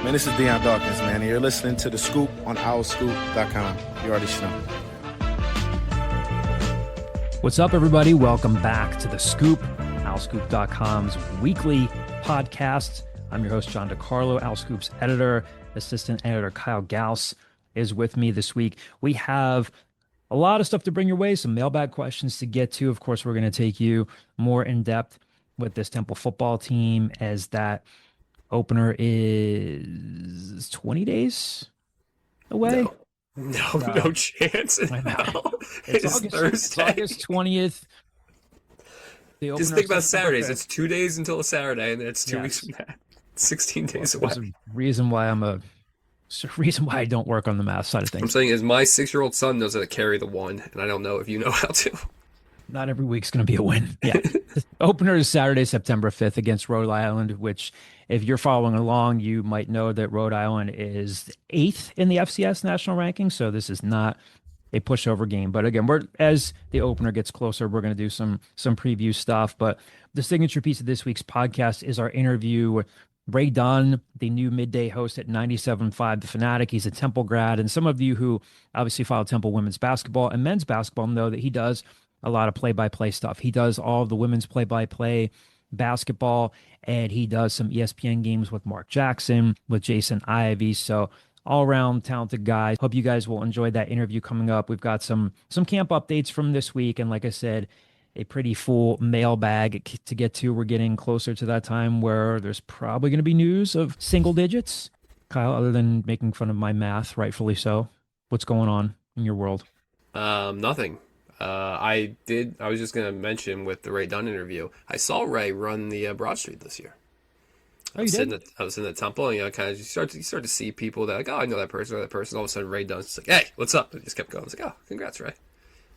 Man, this is Diane Dawkins, man. And you're listening to The Scoop on OurScoop.com. You already know. What's up, everybody? Welcome back to The Scoop, OurScoop.com's weekly podcast. I'm your host, John DeCarlo, OurScoop's editor. Assistant editor Kyle Gauss is with me this week. We have a lot of stuff to bring your way, some mailbag questions to get to. Of course, we're going to take you more in depth with this Temple football team as that opener is 20 days away. No chance. I know. No. It's Thursday. It's August 20th. Just think about Saturdays. It's 2 days until a Saturday, and then it's 2 weeks from that. 16 days away. There's a reason why I don't work on the math side of things. I'm saying is my 6-year-old son knows how to carry the one, and I don't know if you know how to. Not every week's going to be a win. Yeah. Opener is Saturday, September 5th against Rhode Island, which if you're following along, you might know that Rhode Island is 8th in the FCS national ranking. So this is not a pushover game. But again, as the opener gets closer, we're going to do some preview stuff. But the signature piece of this week's podcast is our interview with Ray Dunne, the new midday host at 97.5 The Fanatic. He's a Temple grad. And some of you who obviously follow Temple women's basketball and men's basketball know that he does a lot of play-by-play stuff. He does all of the women's play-by-play basketball, and he does some ESPN games with Mark Jackson, with Jason Ivey. So all-around talented guy. Hope you guys will enjoy that interview coming up. We've got some camp updates from this week, and like I said, a pretty full mailbag to get to. We're getting closer to that time where there's probably going to be news of single digits. Kyle, other than making fun of my math, rightfully so, what's going on in your world? Nothing. I was just going to mention with the Ray Dunne interview, I saw Ray run the Broad Street this year. Oh, you did? I was in the Temple, and kind of you start to see people that like, oh, I know that person, or that person. All of a sudden, Ray Dunne's just like, hey, what's up? And just kept going. I was like, oh, congrats, Ray.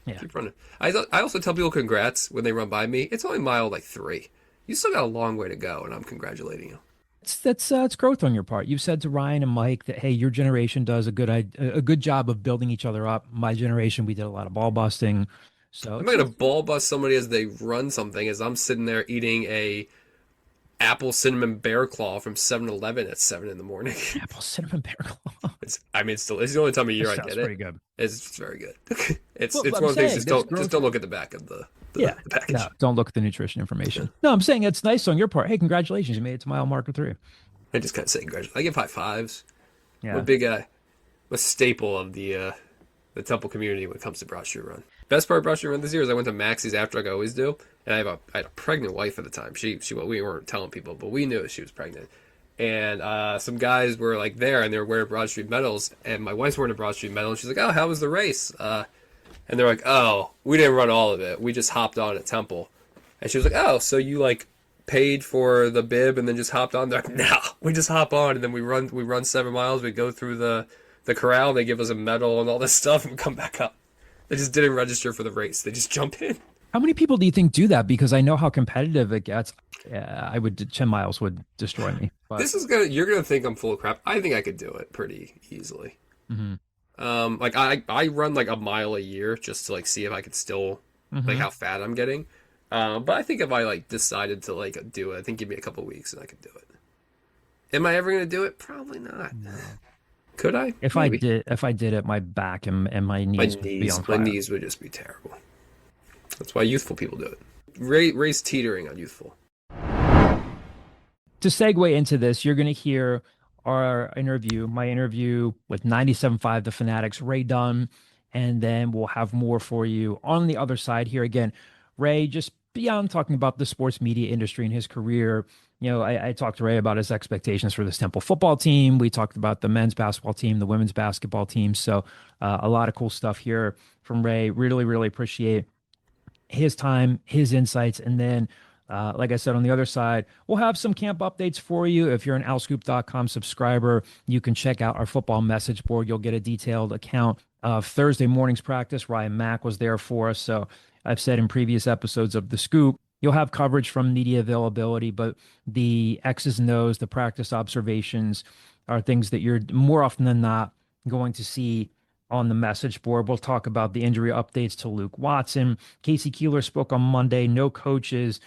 Yeah. Keep running. I also tell people congrats when they run by me. It's only mile 3. You still got a long way to go, and I'm congratulating you. It's growth on your part. You've said to Ryan and Mike that, hey, your generation does a good job of building each other up. My generation, we did a lot of ball busting. So I'm not gonna ball bust somebody as they run something as I'm sitting there eating a apple cinnamon bear claw from 7-Eleven at 7 in the morning. Apple cinnamon bear claw. It's the only time of year I get it. Pretty good. It's very good. It's one I'm of the things. saying, Just don't look at the back of the package. No, don't look at the nutrition information. No, I'm saying it's nice on your part. Hey, congratulations, you made it to mile marker 3. I just kind of say congratulations. I give high fives. Yeah. I'm a big a staple of the Temple community when it comes to Broad Street Run. Best part of Broad Street Run this year is I went to Maxie's after like I always do, and I had a pregnant wife at the time. We weren't telling people, but we knew she was pregnant. And some guys were like there, and they were wearing Broad Street medals, and my wife's wearing a Broad Street medal, and she's like, "Oh, how was the race?" And they're like, "Oh, we didn't run all of it. We just hopped on at Temple." And she was like, "Oh, so you like paid for the bib and then just hopped on?" They're like, "No, we just hop on and then we run 7 miles. We go through the corral. They give us a medal and all this stuff, and we come back up." They just didn't register for the race. They just jump in. How many people do you think do that? Because I know how competitive it gets. 10 miles would destroy me. But You're gonna think I'm full of crap. I think I could do it pretty easily. Mm-hmm. Like I run like a mile a year just to like see if I could still like how fat I'm getting. But I think if I like decided to like do it, I think give me a couple weeks and I could do it. Am I ever gonna do it? Probably not. No. Could I? If I did it, my back and my knees would be on fire. My knees would just be terrible. That's why youthful people do it. Ray's teetering on youthful. To segue into this, you're going to hear my interview with 97.5 The Fanatics, Ray Dunne, and then we'll have more for you on the other side here. Again, Ray, just beyond talking about the sports media industry and his career, I talked to Ray about his expectations for this Temple football team. We talked about the men's basketball team, the women's basketball team. So a lot of cool stuff here from Ray. Really, really appreciate his time, his insights. And then, like I said, on the other side, we'll have some camp updates for you. If you're an OurScoop.com subscriber, you can check out our football message board. You'll get a detailed account of Thursday morning's practice. Ryan Mack was there for us. So I've said in previous episodes of The Scoop, you'll have coverage from media availability, but the X's and O's, the practice observations are things that you're more often than not going to see on the message board. We'll talk about the injury updates to Luke Watson. Casey Keeler spoke on Monday. No coaches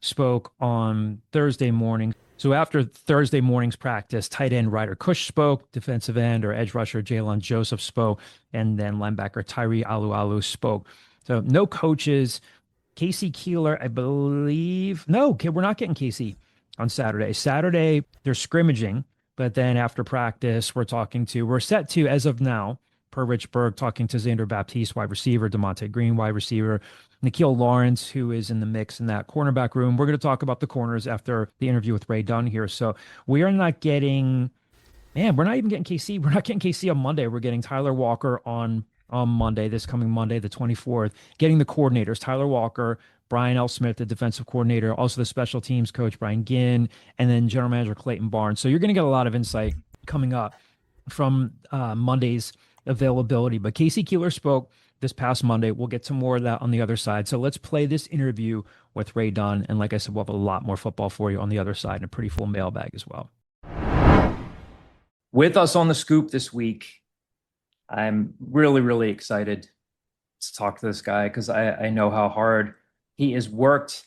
spoke on Thursday morning. So after Thursday morning's practice, tight end Ryder Cush spoke, defensive end or edge rusher Jalen Joseph spoke, and then linebacker Tyree Alualu spoke. So no coaches. Casey Keeler, I believe. No, okay, we're not getting Casey on Saturday. Saturday, they're scrimmaging, but then after practice, we're set to, as of now, per Rich Berg, talking to Xander Baptiste, wide receiver, DeMonte Green, wide receiver, Nikhil Lawrence, who is in the mix in that cornerback room. We're going to talk about the corners after the interview with Ray Dunne here. So we are not getting, man, we're not even getting KC. We're not getting KC on Monday. We're getting Tyler Walker on Monday, this coming Monday, the 24th, getting the coordinators, Tyler Walker, Brian L. Smith, the defensive coordinator, also the special teams coach, Brian Ginn, and then general manager Clayton Barnes. So you're going to get a lot of insight coming up from Monday's availability. But Casey Keeler spoke this past Monday. We'll get to more of that on the other side. So let's play this interview with Ray Dunne. And like I said, we'll have a lot more football for you on the other side and a pretty full mailbag as well. With us on the scoop this week, I'm really, really excited to talk to this guy because I know how hard he has worked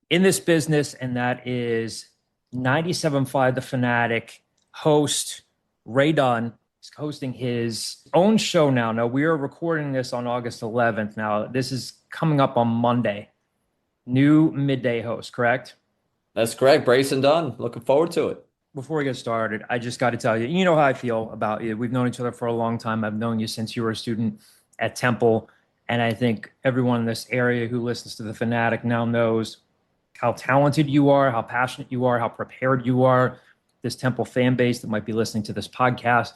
in this business, and that is 97.5 The Fanatic host Ray Dunne. He's hosting his own show now. Now, we are recording this on August 11th. Now, this is coming up on Monday. New midday host, correct? That's correct. Grayson Dunne. Looking forward to it. Before we get started, I just got to tell you, you know how I feel about you. We've known each other for a long time. I've known you since you were a student at Temple. And I think everyone in this area who listens to The Fanatic now knows how talented you are, how passionate you are, how prepared you are. This Temple fan base that might be listening to this podcast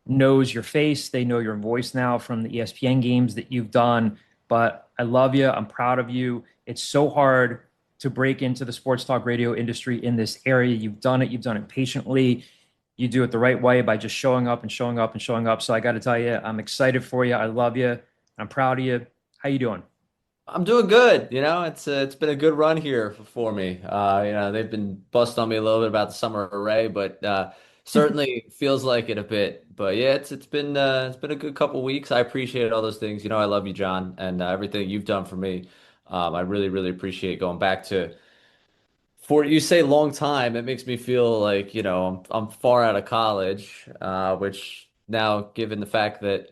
knows your face. They know your voice now from the ESPN games that you've done. But I love you. I'm proud of you. It's so hard to break into the sports talk radio industry in this area. You've done it. You've done it patiently. You do it the right way by just showing up and showing up and showing up. So I got to tell you, I'm excited for you. I love you. I'm proud of you. How you doing? I'm doing good. It's been a good run here for me. They've been busting on me a little bit about the summer array, but certainly feels like it a bit. But yeah, it's been a good couple weeks. I appreciate all those things. I love you, John, and everything you've done for me. I really, really appreciate going back to, for you say long time, it makes me feel like, I'm far out of college, which now, given the fact that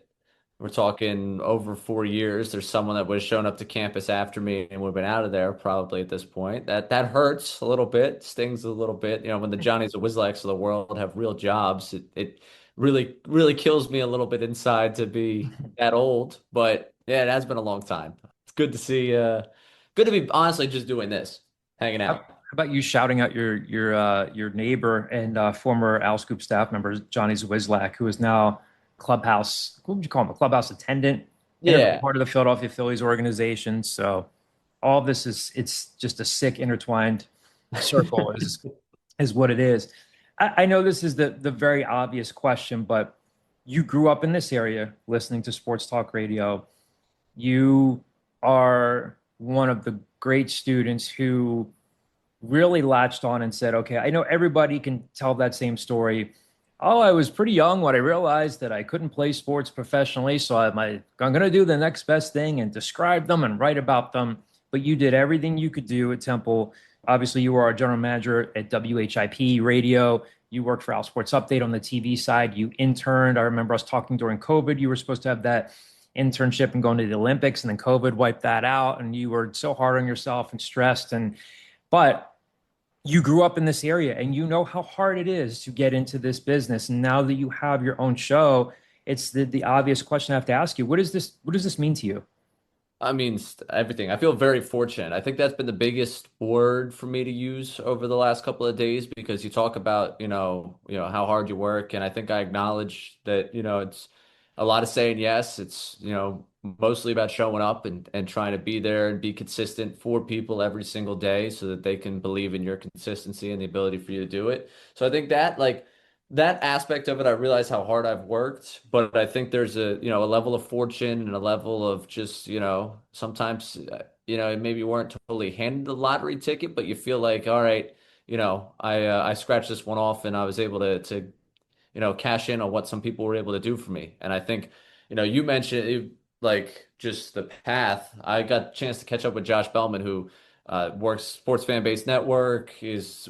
we're talking over 4 years, there's someone that would have shown up to campus after me and would have been out of there probably at this point. That hurts a little bit, stings a little bit. When the Johnnies and Wizlacks of the world have real jobs, it really, really kills me a little bit inside to be that old. But yeah, it has been a long time. It's good to see. Good to be honestly just doing this, hanging out. How about you shouting out your neighbor and former Al Scoop staff member Johnny Zwizlak, who is now clubhouse? What would you call him? A clubhouse attendant. Yeah, Part of the Philadelphia Phillies organization. So all of this it's just a sick intertwined circle is what it is. I know this is the very obvious question, but you grew up in this area listening to sports talk radio. You are one of the great students who really latched on and said, okay, I know everybody can tell that same story. Oh, I was pretty young when I realized that I couldn't play sports professionally. So I'm going to do the next best thing and describe them and write about them. But you did everything you could do at Temple. Obviously, you were our general manager at WHIP radio. You worked for Al Sports Update on the TV side. You interned. I remember us talking during COVID. You were supposed to have that internship and going to the Olympics, and then COVID wiped that out. And you were so hard on yourself and stressed. But you grew up in this area and you know how hard it is to get into this business. And now that you have your own show, it's the obvious question I have to ask you. What does this mean to you? I mean, everything. I feel very fortunate. I think that's been the biggest word for me to use over the last couple of days, because you talk about, how hard you work. And I think I acknowledge that, it's a lot of saying yes. It's, mostly about showing up and trying to be there and be consistent for people every single day so that they can believe in your consistency and the ability for you to do it. So I think that that aspect of it, I realize how hard I've worked, but I think there's a level of fortune and a level of just, sometimes, maybe you weren't totally handed the lottery ticket, but you feel like, all right, I scratched this one off and I was able to cash in on what some people were able to do for me. And I think, you mentioned just the path. I got a chance to catch up with Josh Bellman, who Works Sports Fan Base Network, is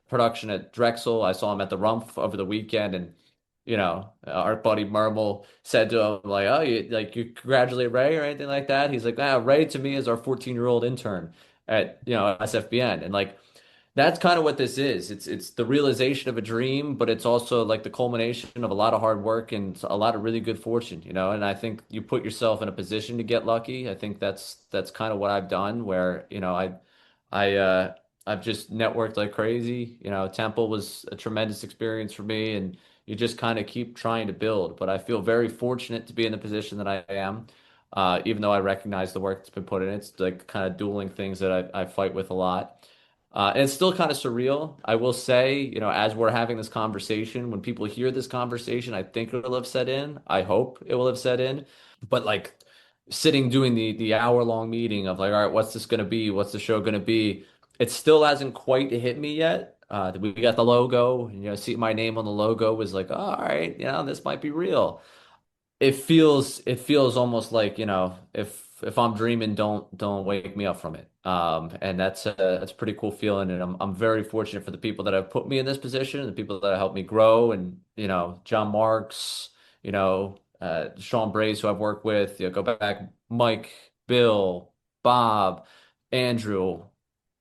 production at Drexel. I saw him at the Rumpf over the weekend, and our buddy Mermel said to him like, "Oh, you congratulate Ray or anything like that?" He's like, Ray to me is our 14-year-old intern at SFBN," and like that's kind of what this is. It's the realization of a dream, but it's also like the culmination of a lot of hard work and a lot of really good fortune, And I think you put yourself in a position to get lucky. I think that's kind of what I've done, where I've just networked like crazy. Temple was a tremendous experience for me, and you just kind of keep trying to build. But I feel very fortunate to be in the position that I am. Even though I recognize the work that's been put in, it's like kind of dueling things that I fight with a lot. And it's still kind of surreal. I will say, as we're having this conversation, when people hear this conversation, I think it'll have set in. I hope it will have set in. But like sitting doing the hour-long meeting of like, all right, what's this going to be? What's the show going to be? It still hasn't quite hit me yet. We got the logo, and see my name on the logo was like, oh, all right, this might be real. It feels almost like, if I'm dreaming, don't wake me up from it. And that's a pretty cool feeling, and I'm very fortunate for the people that have put me in this position, and the people that have helped me grow, and John Marks, Sean Brace, who I've worked with, go back, Mike, Bill, Bob, Andrew,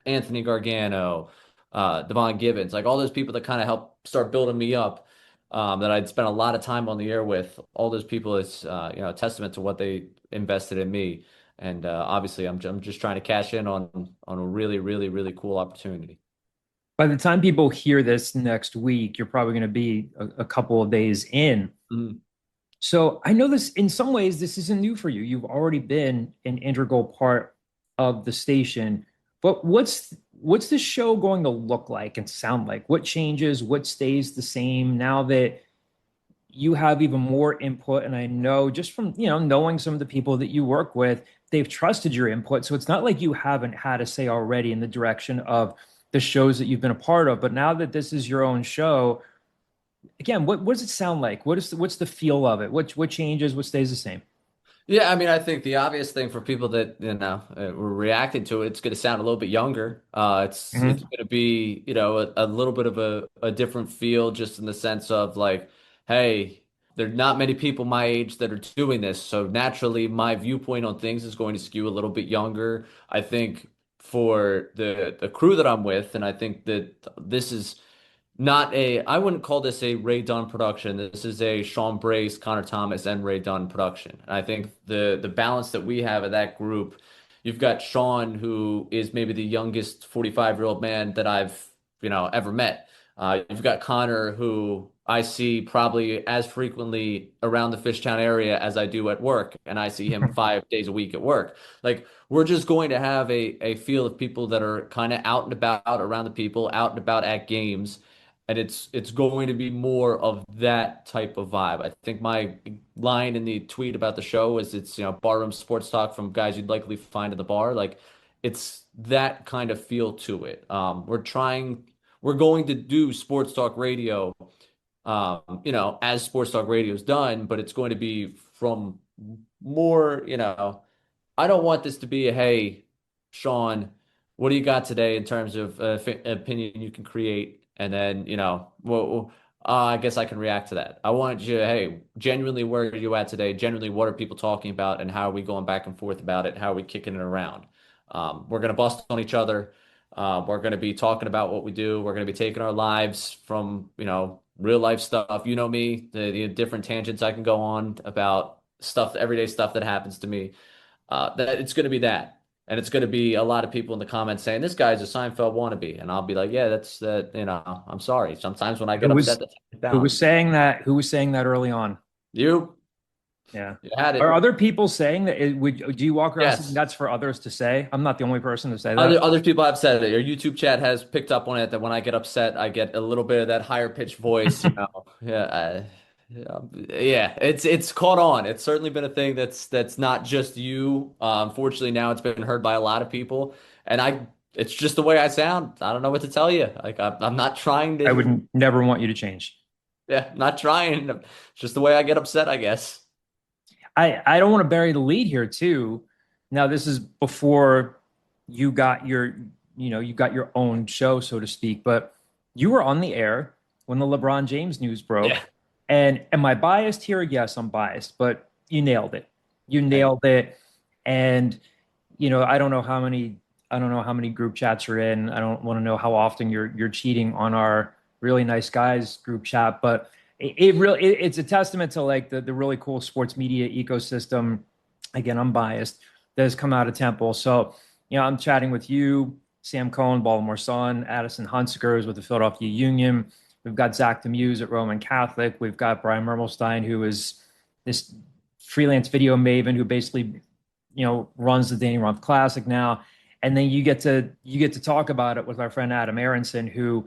Anthony Gargano, Devon Gibbons, like all those people that kind of helped start building me up, that I'd spent a lot of time on the air with. All those people is a testament to what they invested in me. And obviously, I'm just trying to cash in on a really, really, really cool opportunity. By the time people hear this next week, you're probably going to be a couple of days in. Mm. So I know this in some ways, this isn't new for you. You've already been an integral part of the station. But what's the show going to look like and sound like? What changes? What stays the same now that you have even more input? And I know just from knowing some of the people that you work with, they've trusted your input. So it's not like you haven't had a say already in the direction of the shows that you've been a part of. But now that this is your own show, again, what does it sound like? What's the feel of it? What changes? What stays the same? Yeah, I mean, I think the obvious thing for people that were reacting to it, it's going to sound a little bit younger. It's going to be a little bit of a different feel, just in the sense of like, hey, there are not many people my age that are doing this, so naturally my viewpoint on things is going to skew a little bit younger. I think for the crew that I'm with, and I think that this is I wouldn't call this a Ray Dunne production. This is a Sean Brace, Connor Thomas, and Ray Dunne production. And I think the balance that we have of that group, you've got Sean, who is maybe the youngest 45-year-old man that I've ever met. You've got Connor, who I see probably as frequently around the Fishtown area as I do at work, and I see him 5 days a week at work. Like, we're just going to have a feel of people that are kind of out and about around the people, out and about at games. And it's going to be more of that type of vibe. I think my line in the tweet about the show is it's barroom sports talk from guys you'd likely find at the bar. Like, it's that kind of feel to it. We're going to do sports talk radio, as sports talk radio is done, but it's going to be from more, I don't want this to be hey, Sean, what do you got today in terms of opinion you can create? And then, well, I guess I can react to that. I want you, hey, genuinely, where are you at today? Genuinely, what are people talking about, and how are we going back and forth about it? How are we kicking it around? We're going to bust on each other. We're going to be talking about what we do. We're going to be taking our lives from, real life stuff. You know me, the different tangents I can go on about stuff, everyday stuff that happens to me. That it's going to be that. And it's going to be a lot of people in the comments saying, this guy's a Seinfeld wannabe. And I'll be like, yeah, that's I'm sorry. Sometimes when I get upset, that's down. Who was saying that? Who was saying that early on? You. Yeah. You had it. Are other people saying that? Do you walk around saying Yes. that's for others to say? I'm not the only person to say that. Other people have said it. Your YouTube chat has picked up on it, that when I get upset, I get a little bit of that higher pitched voice. Yeah. Yeah, it's caught on. It's certainly been a thing that's not just you. Unfortunately, now it's been heard by a lot of people, and it's just the way I sound. I don't know what to tell you. Like, I'm not trying to. I would never want you to change. Yeah, not trying. It's just the way I get upset, I guess. I don't want to bury the lead here too. Now, this is before you got your, you got your own show, so to speak, but you were on the air when the LeBron James news broke. Yeah. And am I biased here? Yes, I'm biased, but you nailed it. You Thank nailed it. And, I don't know how many group chats you're in. I don't want to know how often you're cheating on our really nice guys group chat, but it's a testament to like the really cool sports media ecosystem. Again, I'm biased, that has come out of Temple. So, I'm chatting with you, Sam Cohen, Baltimore Sun, Addison Hunsikers with the Philadelphia Union. We've got Zach Demuse at Roman Catholic. We've got Brian Mermelstein, who is this freelance video maven who basically, runs the Danny Rumpf Classic now. And then you get to talk about it with our friend Adam Aronson, who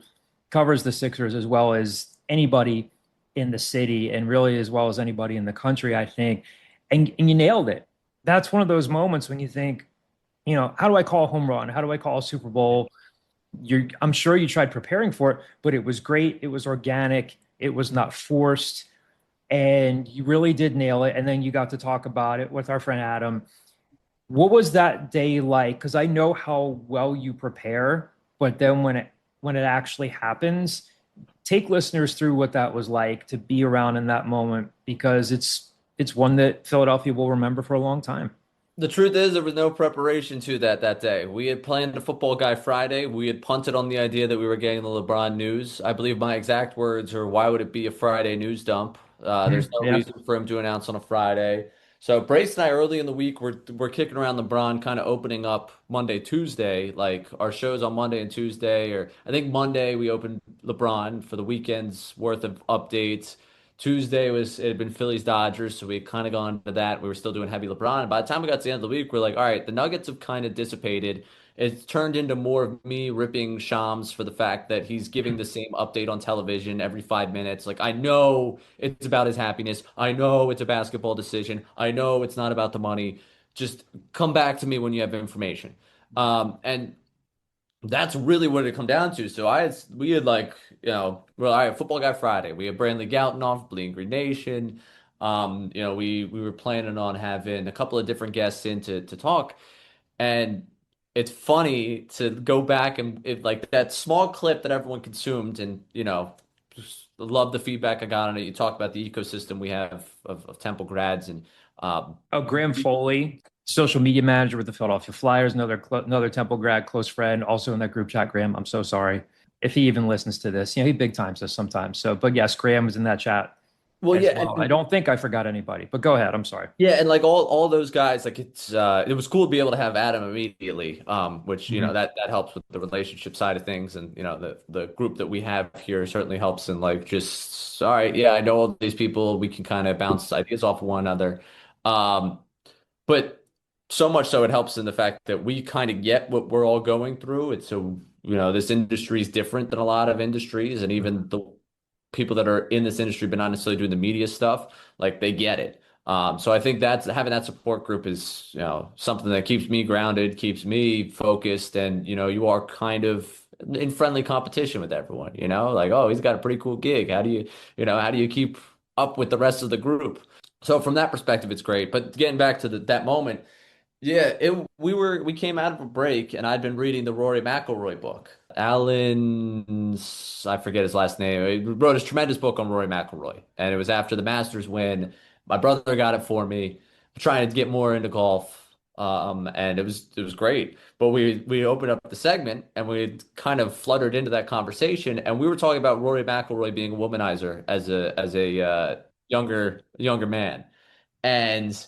covers the Sixers as well as anybody in the city and really as well as anybody in the country, I think. And you nailed it. That's one of those moments when you think, how do I call a home run? How do I call a Super Bowl? I'm sure you tried preparing for it, but it was great. It was organic. It was not forced. And you really did nail it. And then you got to talk about it with our friend Adam. What was that day like? Because I know how well you prepare, but then when it actually happens, take listeners through what that was like to be around in that moment, because it's one that Philadelphia will remember for a long time. The truth is, there was no preparation to that day. We had planned a football guy Friday. We had punted on the idea that we were getting the LeBron news. I believe my exact words are, "Why would it be a Friday news dump? There's no Yeah. reason for him to announce on a Friday." So Brace and I early in the week we're kicking around LeBron, kind of opening up Monday, Tuesday, like our shows on Monday and Tuesday, or I think Monday we opened LeBron for the weekend's worth of updates. Tuesday it had been Phillies Dodgers, so we had kind of gone to that. We were still doing heavy LeBron. And by the time we got to the end of the week, we're like, all right, the Nuggets have kind of dissipated. It's turned into more of me ripping Shams for the fact that he's giving the same update on television every 5 minutes. Like, I know it's about his happiness. I know it's a basketball decision. I know it's not about the money. Just come back to me when you have information. And that's really what it come down to. So we had like, well, all right, football guy Friday. We had Brandley Gouton off, Bleeding Green Nation. We were planning on having a couple of different guests in to talk. And it's funny to go back and like that small clip that everyone consumed and, just love the feedback I got on it. You talk about the ecosystem we have of Temple grads and Oh, Graham Foley, social media manager with the Philadelphia Flyers, another Temple grad, close friend, also in that group chat. Graham, I'm so sorry if he even listens to this. He big times us sometimes. So, but yes, Graham was in that chat well, as yeah, well. I don't think I forgot anybody, but go ahead. I'm sorry. yeah, and like all those guys, like it was cool to be able to have Adam immediately, which Mhm. that helps with the relationship side of things, and the group that we have here certainly helps. And like just all right, yeah, I know all these people, we can kind of bounce ideas off of one another, um, but so much so it helps in the fact that we kind of get what we're all going through. It's so this industry is different than a lot of industries, and even the people that are in this industry but not necessarily doing the media stuff, like they get it. So I think that's having that support group is, something that keeps me grounded, keeps me focused, and you are kind of in friendly competition with everyone, like, oh, he's got a pretty cool gig. How do you keep up with the rest of the group? So from that perspective, it's great. But getting back to that moment, yeah, we came out of a break and I'd been reading the Rory McIlroy book. I forget his last name. He wrote a tremendous book on Rory McIlroy, and it was after the Masters win. My brother got it for me, trying to get more into golf. And it was great. But we opened up the segment and we kind of fluttered into that conversation, and we were talking about Rory McIlroy being a womanizer as a younger man. And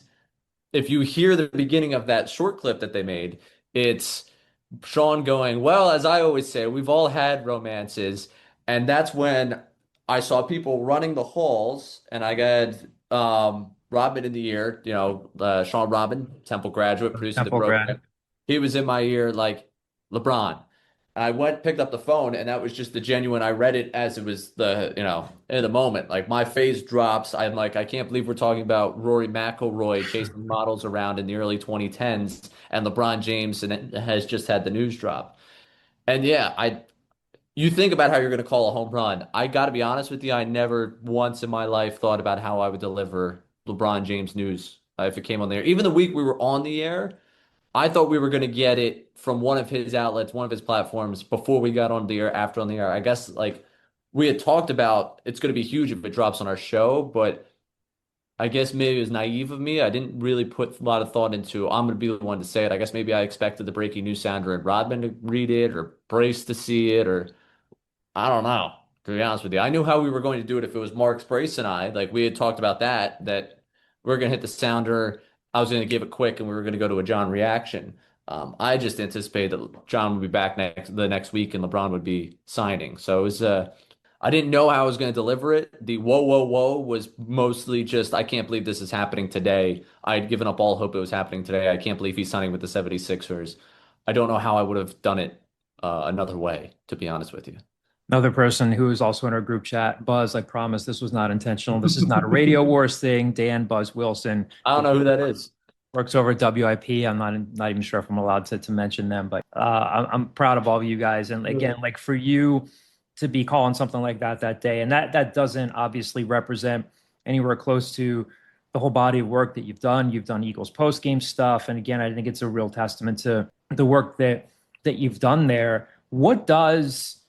if you hear the beginning of that short clip that they made, it's Sean going, well, as I always say, we've all had romances. And that's when I saw people running the halls, and I got Robin in the ear, Sean Robin, Temple graduate, produced the Temple program. grad. He was in my ear like, LeBron. I went, picked up the phone, and that was just the genuine. I read it as it was in the moment. Like my face drops. I'm like, I can't believe we're talking about Rory McIlroy chasing models around in the early 2010s, and LeBron James and it has just had the news drop. And yeah, you think about how you're going to call a home run. I got to be honest with you, I never once in my life thought about how I would deliver LeBron James news if it came on there. Even the week we were on the air. I thought we were going to get it from one of his outlets, one of his platforms before we got on the air, after on the air. I guess like we had talked about it's going to be huge if it drops on our show, but I guess maybe it was naive of me. I didn't really put a lot of thought into I'm going to be the one to say it. I guess maybe I expected the breaking news sounder and Rodman to read it or Brace to see it or I don't know, to be honest with you. I knew how we were going to do it if it was Marks, Brace, and I. Like we had talked about that we are going to hit the sounder. I was going to give it quick and we were going to go to a John reaction. I just anticipated that John would be back the next week and LeBron would be signing. So it was I didn't know how I was going to deliver it. The whoa, whoa, whoa was mostly just, I can't believe this is happening today. I had given up all hope it was happening today. I can't believe he's signing with the 76ers. I don't know how I would have done it another way, to be honest with you. Another person who is also in our group chat, Buzz, I promise this was not intentional. This is not a Radio Wars thing. Dan Buzz Wilson I don't know who that is. works over at WIP. I'm not even sure if I'm allowed to mention them, but I'm proud of all of you guys. And again, like for you to be calling something like that day, and that doesn't obviously represent anywhere close to the whole body of work that you've done. You've done Eagles post game stuff, and again, I think it's a real testament to the work that you've done there. What does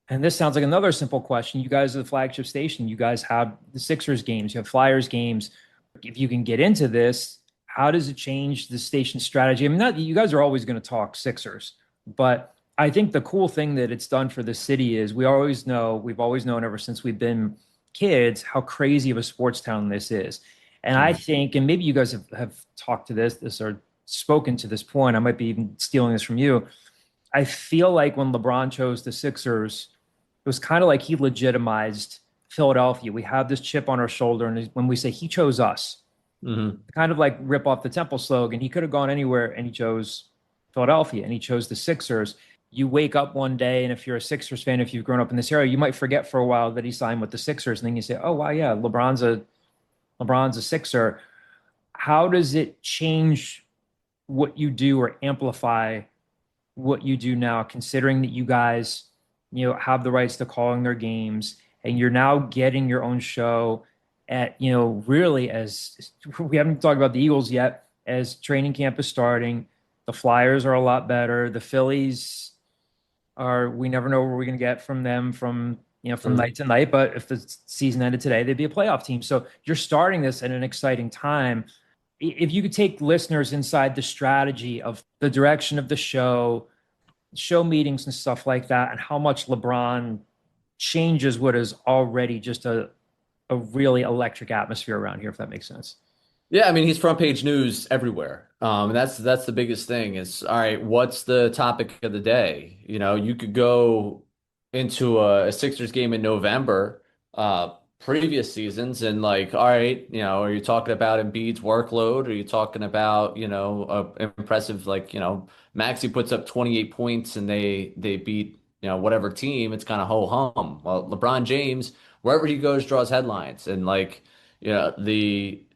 And this sounds like another simple question. You guys are the flagship station. You guys have the Sixers games, you have Flyers games. If you can get into this, how does it change the station strategy? I mean, not you guys are always going to talk Sixers, but I think the cool thing that it's done for the city is we've always known ever since we've been kids how crazy of a sports town this is. And I think, and maybe you guys have talked to this or spoken to this point, I might be even stealing this from you. I feel like when LeBron chose the Sixers, it was kind of like he legitimized Philadelphia. We have this chip on our shoulder. And when we say he chose us, kind of like rip off the Temple slogan, he could have gone anywhere and he chose Philadelphia and he chose the Sixers. You wake up one day, and if you're a Sixers fan, if you've grown up in this area, you might forget for a while that he signed with the Sixers. And then you say, oh, wow, yeah, LeBron's a Sixer. How does it change what you do or amplify what you do now, considering that you guys, have the rights to calling their games and you're now getting your own show at, really, as we haven't talked about the Eagles yet, as training camp is starting, the Flyers are a lot better. The Phillies we never know where we're going to get from them from night to night. But if the season ended today, they'd be a playoff team. So you're starting this at an exciting time. If you could take listeners inside the strategy of the direction of the show meetings and stuff like that, and how much LeBron changes what is already just a really electric atmosphere around here, if that makes sense. Yeah, I mean, he's front page news everywhere. And that's the biggest thing is, all right, what's the topic of the day? You could go into a Sixers game in November, previous seasons, and like, all right, are you talking about Embiid's workload? Are you talking about, impressive, like, Maxey puts up 28 points and they beat, whatever team, it's kind of ho-hum. Well, LeBron James, wherever he goes, draws headlines. And like,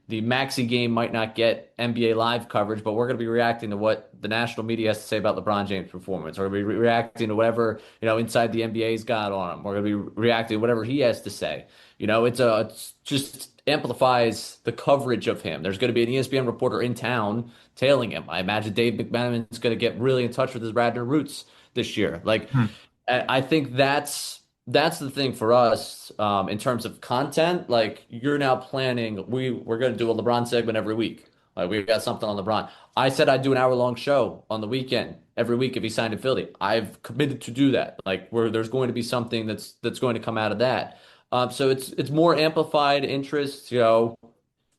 the Maxey game might not get NBA Live coverage, but we're going to be reacting to what the national media has to say about LeBron James' performance. We're going to be reacting to whatever, inside the NBA's got on him. We're going to be reacting to whatever he has to say. It's just amplifies the coverage of him. There's going to be an ESPN reporter in town tailing him. I imagine Dave McMenamin's going to get really in touch with his Radnor roots this year. Like, I think that's the thing for us in terms of content. Like, you're now planning, we're going to do a LeBron segment every week. Like, we've got something on LeBron. I said I'd do an hour-long show on the weekend every week if he signed in Philly. I've committed to do that. Like, there's going to be something that's going to come out of that. So it's more amplified interest.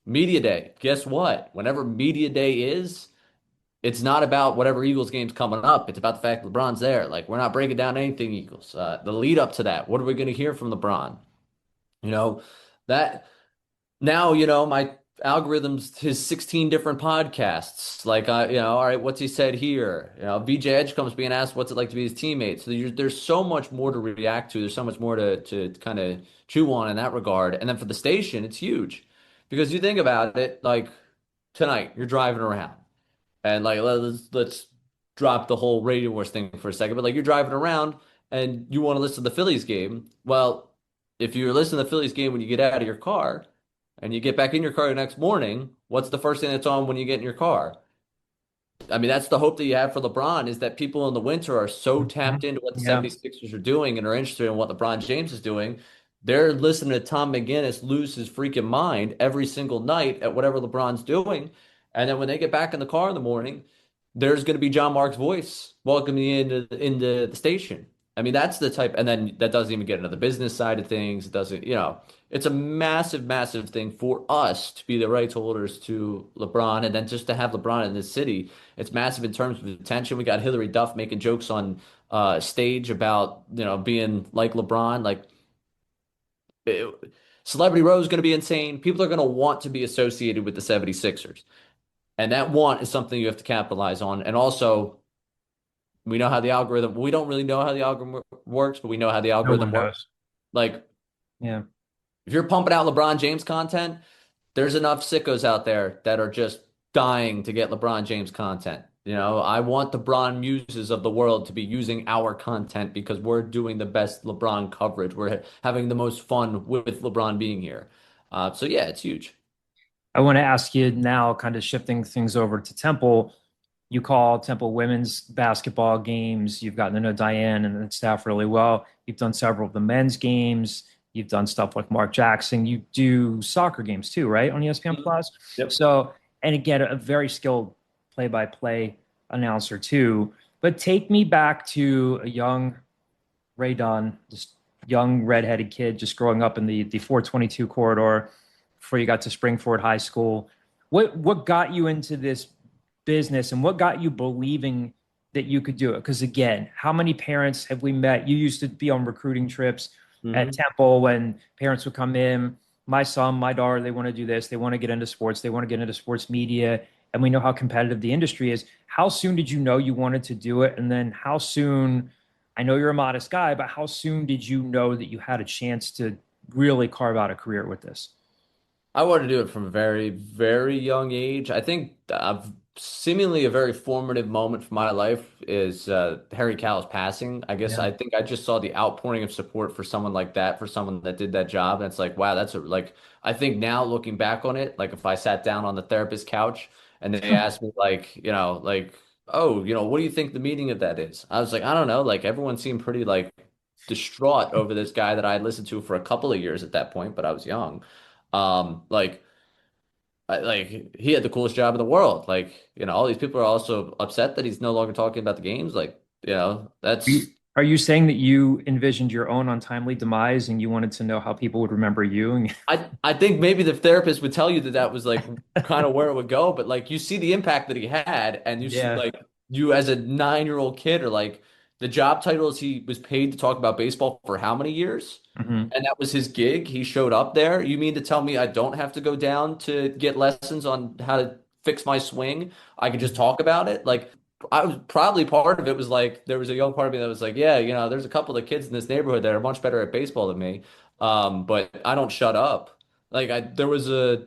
Media day. Guess what? Whenever media day is, it's not about whatever Eagles game's coming up. It's about the fact LeBron's there. Like, we're not breaking down anything Eagles. The lead up to that, what are we going to hear from LeBron? That now, my algorithms, his 16 different podcasts. Like, all right, what's he said here? BJ Edgecombe's being asked what's it like to be his teammate. So there's so much more to react to. There's so much more to kind of chew on in that regard. And then for the station, it's huge because you think about it, like tonight, you're driving around. And like let's drop the whole Radio Wars thing for a second, but like you're driving around and you want to listen to the Phillies game. Well, if you're listening to the Phillies game when you get out of your car and you get back in your car the next morning, what's the first thing that's on when you get in your car? I mean, that's the hope that you have for LeBron is that people in the winter are so tapped Mhm. into what the Yeah. 76ers are doing and are interested in what LeBron James is doing. They're listening to Tom McGinnis lose his freaking mind every single night at whatever LeBron's doing. And then when they get back in the car in the morning, there's going to be John Mark's voice welcoming you into the station. I mean, that's the type, and then that doesn't even get into the business side of things. It doesn't, it's a massive, massive thing for us to be the rights holders to LeBron, and then just to have LeBron in this city. It's massive in terms of attention. We got Hillary Duff making jokes on stage about being like LeBron. Like Celebrity Row is going to be insane. People are going to want to be associated with the 76ers, and that want is something you have to capitalize on. And also, we know how the algorithm. We don't really know how the algorithm works, but we know how the No algorithm one works. knows. Like Yeah. if you're pumping out LeBron James content, there's enough sickos out there that are just dying to get LeBron James content. I want the Bron muses of the world to be using our content because we're doing the best LeBron coverage. We're having the most fun with LeBron being here. So yeah, it's huge. I want to ask you now, kind of shifting things over to Temple. You call Temple women's basketball games. You've gotten to know Diane and the staff really well. You've done several of the men's games. You've done stuff like Mark Jackson. You do soccer games too, right? On ESPN Plus. Yep. So, and again, a very skilled play-by-play announcer too. But take me back to a young Ray Dunne, this young redheaded kid just growing up in the 422 corridor before you got to Springford High School. What got you into this business and what got you believing that you could do it? Because again, how many parents have we met? You used to be on recruiting trips at Hmm. Temple when parents would come in. My son, my daughter, they want to do this. They want to get into sports. They want to get into sports media. And we know how competitive the industry is. How soon did you know you wanted to do it? And then how soon, I know you're a modest guy, but how soon did you know that you had a chance to really carve out a career with this? I wanted to do it from a very, very young age. I think seemingly a very formative moment for my life is Harry Cowell's passing. Yeah. I think I just saw the outpouring of support for someone like that, for someone that did that job. And it's like, wow, I think now looking back on it, like if I sat down on the therapist couch and they asked me oh, what do you think the meaning of that is? I was like, I don't know. Like everyone seemed pretty like distraught over this guy that I had listened to for a couple of years at that point, but I was young. Like he had the coolest job in the world. Like, all these people are also upset that he's no longer talking about the games. Like, that's Are you saying that you envisioned your own untimely demise and you wanted to know how people would remember you? And I think maybe the therapist would tell you that that was like kind of where it would go, but like you see the impact that he had, and you see yeah. like you as a 9-year-old kid are like the job titles he was paid to talk about baseball for how many years? Hmm. And that was his gig. He showed up there. You mean to tell me I don't have to go down to get lessons on how to fix my swing? I could just talk about it. Like I was probably part of it was like there was a young part of me that was like, yeah, there's a couple of kids in this neighborhood that are much better at baseball than me. But I don't shut up. There was a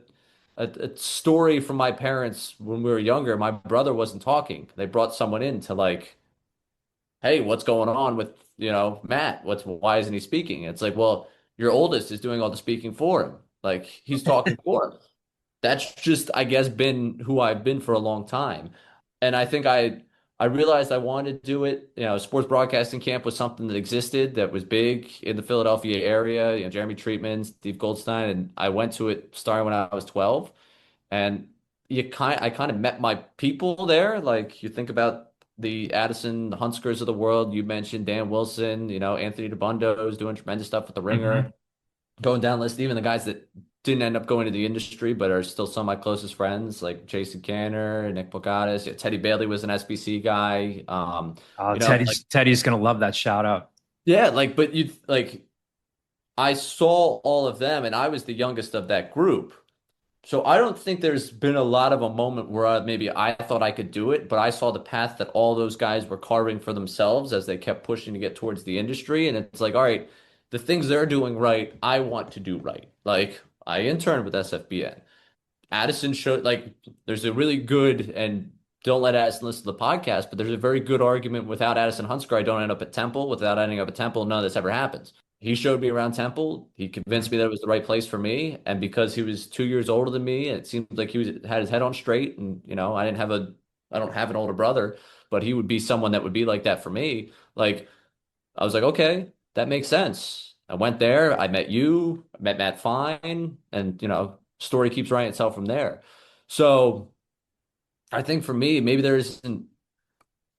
story from my parents when we were younger. My brother wasn't talking. They brought someone in to like, hey, what's going on with, Matt? Why isn't he speaking? It's like, well, your oldest is doing all the speaking for him. Like he's talking for him. That's just, I guess, been who I've been for a long time. And I think I realized I wanted to do it. Sports broadcasting camp was something that existed that was big in the Philadelphia area. Jeremy Treatman, Steve Goldstein, and I went to it starting when I was 12. And I kind of met my people there. Like you think about the Addison Hunskers of the world. You mentioned Dan Wilson, Anthony DeBundo is doing tremendous stuff with the Hmm. Ringer. Going down the list, even the guys that didn't end up going to the industry, but are still some of my closest friends, like Jason Canner, Nick Bogatis. Yeah, Teddy Bailey was an SBC guy. Like Teddy's gonna love that shout out. yeah, but you like I saw all of them, and I was the youngest of that group. So I don't think there's been a lot of a moment where maybe I thought I could do it, but I saw the path that all those guys were carving for themselves as they kept pushing to get towards the industry. And it's like, all right, the things they're doing right, I want to do right. Like I interned with SFBN. Addison showed like there's a really good and don't let Addison listen to the podcast, but there's a very good argument without Addison Hunsker, I don't end up at Temple. Without ending up at Temple, none of this ever happens. He showed me around Temple. He convinced me that it was the right place for me. And because he was 2 years older than me, it seemed like had his head on straight. And, I didn't have I don't have an older brother, but he would be someone that would be like that for me. Like I was like, okay, that makes sense. I went there, I met you, I met Matt Fine, and story keeps writing itself from there. So I think for me, maybe there isn't.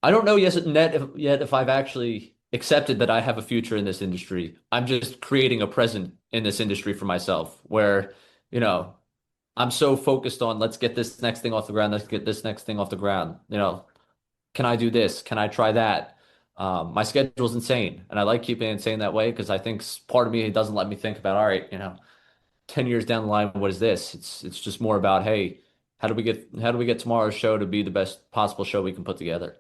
I don't know yet if I've actually accepted that I have a future in this industry. I'm just creating a present in this industry for myself, where you know I'm so focused on let's get this next thing off the ground, let's get this next thing off the ground. Can I do this? Can I try that? My schedule's insane, and I like keeping it insane that way because I think part of me doesn't let me think about, all right, 10 years down the line, what is this? It's just more about, hey, how do we get tomorrow's show to be the best possible show we can put together?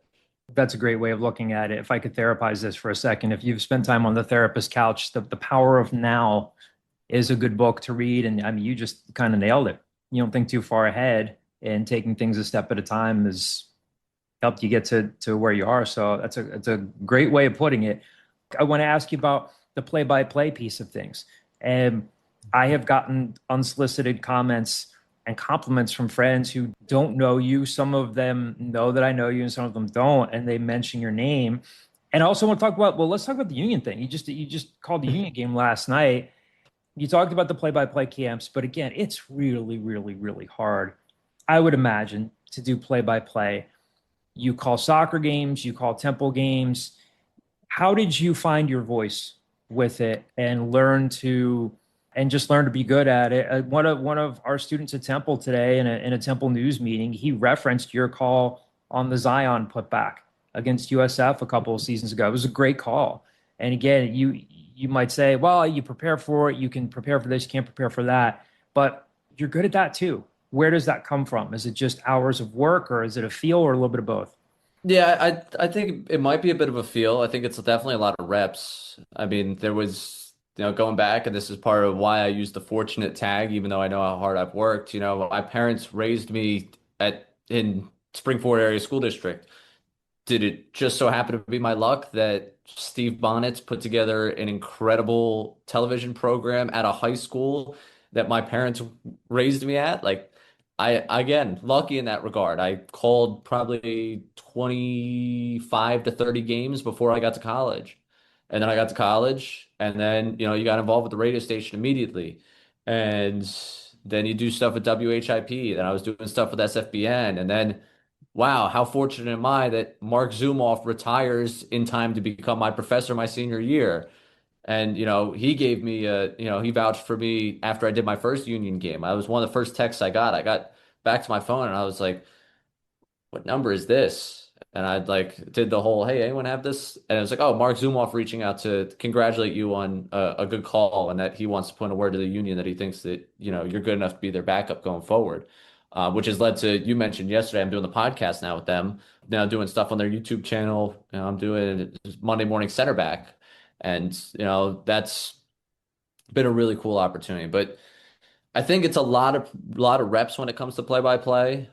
That's a great way of looking at it. If I could therapize this for a second, if you've spent time on the therapist couch, the Power of Now is a good book to read. And I mean, you just kind of nailed it. You don't think too far ahead, and taking things a step at a time has helped you get to where you are. So it's a great way of putting it. I want to ask you about the play-by-play piece of things. And I have gotten unsolicited comments and compliments from friends who don't know you. Some of them know that I know you, and some of them don't, and they mention your name. And I also want to talk about, well, let's talk about the union thing. You just called the union game last night. You talked about the play-by-play camps, but again, it's really, really, really hard, I would imagine, to do play-by-play. You call soccer games, you call Temple games. How did you find your voice with it and just learn to be good at it? One of our students at Temple today in a Temple news meeting, he referenced your call on the Zion putback against USF a couple of seasons ago. It was a great call. And again, you might say, well, you prepare for it, you can prepare for this, you can't prepare for that, but you're good at that too. Where does that come from? Is it just hours of work, or is it a feel, or a little bit of both? Yeah, I think it might be a bit of a feel. I think it's definitely a lot of reps. I mean, there was, going back, and this is part of why I use the fortunate tag, even though I know how hard I've worked. My parents raised me in Springford area school district. Did it just so happen to be my luck that Steve Bonnet's put together an incredible television program at a high school that my parents raised me at? Like, again, lucky in that regard. I called probably 25 to 30 games before I got to college. And then I got to college, and then, you got involved with the radio station immediately. And then you do stuff with WHIP. Then I was doing stuff with SFBN. And then wow, how fortunate am I that Mark Zumoff retires in time to become my professor my senior year. And, he gave me he vouched for me after I did my first union game. I was one of the first texts I got. I got back to my phone and I was like, what number is this? And I did the whole, hey, anyone have this? And it was like, oh, Mark Zumoff reaching out to congratulate you on a good call, and that he wants to put a word to the union that he thinks that, you're good enough to be their backup going forward. Which has led to, you mentioned yesterday, I'm doing the podcast now with them, now doing stuff on their YouTube channel. I'm doing Monday morning center back. And, that's been a really cool opportunity. But I think it's a lot of reps when it comes to play-by-play.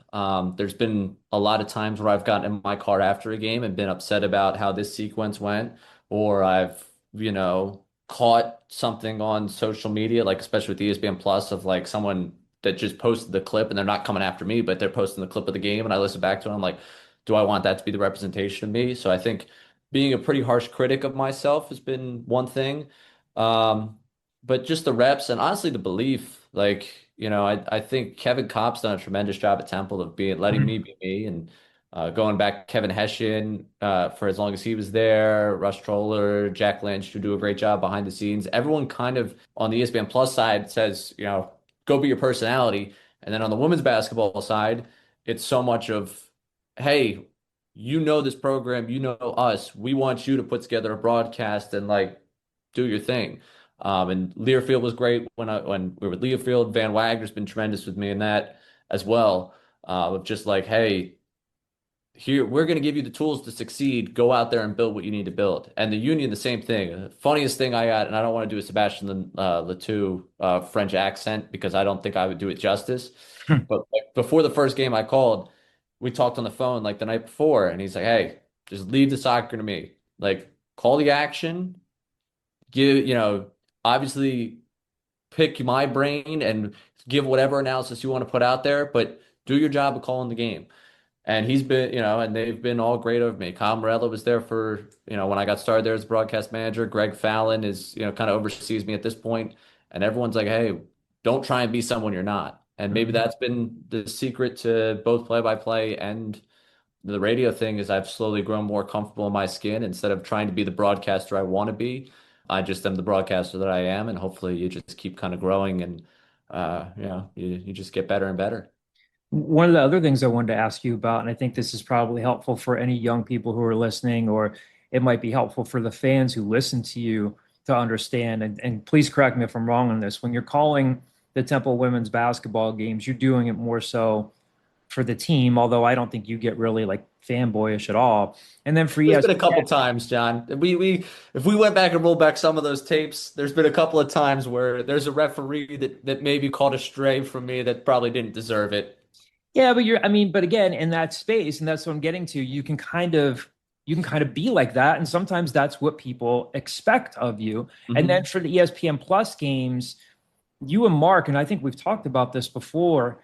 There's been a lot of times where I've gotten in my car after a game and been upset about how this sequence went, or I've, caught something on social media, like especially with ESPN Plus, of like someone that just posted the clip and they're not coming after me, but they're posting the clip of the game, and I listen back to it. I'm like, do I want that to be the representation of me? So I think being a pretty harsh critic of myself has been one thing. Um, but just the reps and honestly the belief, I think Kevin Kopp's done a tremendous job at Temple of letting me be me, and going back Kevin Hessian for as long as he was there, Russ Troller, Jack Lynch, who do a great job behind the scenes. Everyone kind of on the ESPN Plus side says, go be your personality. And then on the women's basketball side, it's so much of, hey, this program, us. We want you to put together a broadcast and do your thing. And Learfield was great when we were with Learfield. Van Wagner's been tremendous with me in that as well. Of just hey, here we're going to give you the tools to succeed. Go out there and build what you need to build. And the union, the same thing. The funniest thing I got, and I don't want to do a Sebastian Letou French accent because I don't think I would do it justice. But before the first game I called, we talked on the phone the night before, and he's like, "Hey, just leave the soccer to me. Call the action. Give obviously pick my brain and give whatever analysis you want to put out there, but do your job of calling the game." And he's been, and they've been all great over me. Kyle Morello was there for, when I got started there as broadcast manager. Greg Fallon is, kind of oversees me at this point. And everyone's like, hey, don't try and be someone you're not. And maybe that's been the secret to both play-by-play and the radio thing is I've slowly grown more comfortable in my skin. Instead of trying to be the broadcaster I want to be, I just am the broadcaster that I am. And hopefully you just keep kind of growing and, you just get better and better. One of the other things I wanted to ask you about, and I think this is probably helpful for any young people who are listening, or it might be helpful for the fans who listen to you to understand, and please correct me if I'm wrong on this, when you're calling the Temple women's basketball games, you're doing it more so for the team, although I don't think you get really like fanboyish at all. And then for There's been a ESPN, couple times, John. We if we went back and rolled back some of those tapes, there's been a couple of times where there's a referee that maybe caught a stray from me that probably didn't deserve it. yeah, but I mean, but again, in that space, and that's what I'm getting to, you can kind of be like that. And sometimes that's what people expect of you. And then for the ESPN Plus games, you and Mark, and I think we've talked about this before.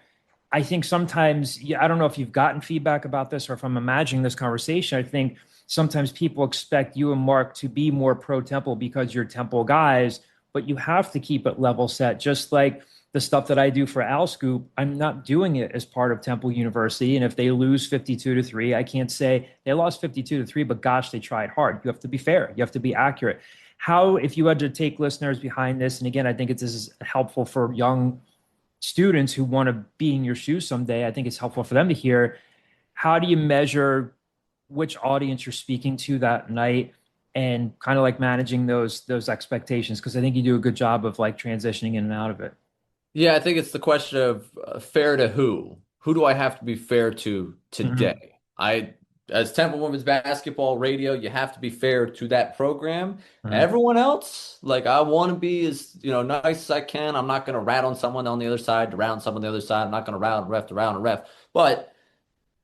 I think sometimes, yeah, I don't know if you've gotten feedback about this or if I'm imagining this conversation. I think sometimes people expect you and Mark to be more pro Temple because you're Temple guys, but you have to keep it level set. Just like the stuff that I do for Al Scoop, I'm not doing it as part of Temple University. And if they lose 52-3, I can't say they lost 52-3, but gosh, they tried hard. You have to be fair. You have to be accurate. How, if you had to take listeners behind this, and again, I think this is helpful for young students who want to be in your shoes someday, I think it's helpful for them to hear, how do you measure which audience you're speaking to that night and kind of like managing those expectations? Because I think you do a good job of like transitioning in and out of it. Yeah, I think it's the question of fair to who? Who do I have to be fair to today? As Temple Women's Basketball Radio, you have to be fair to that program. Everyone else, like I want to be as, nice as I can. I'm not going to rat on someone on the other side, to round someone on the other side. I'm not going to round a ref to round a ref. But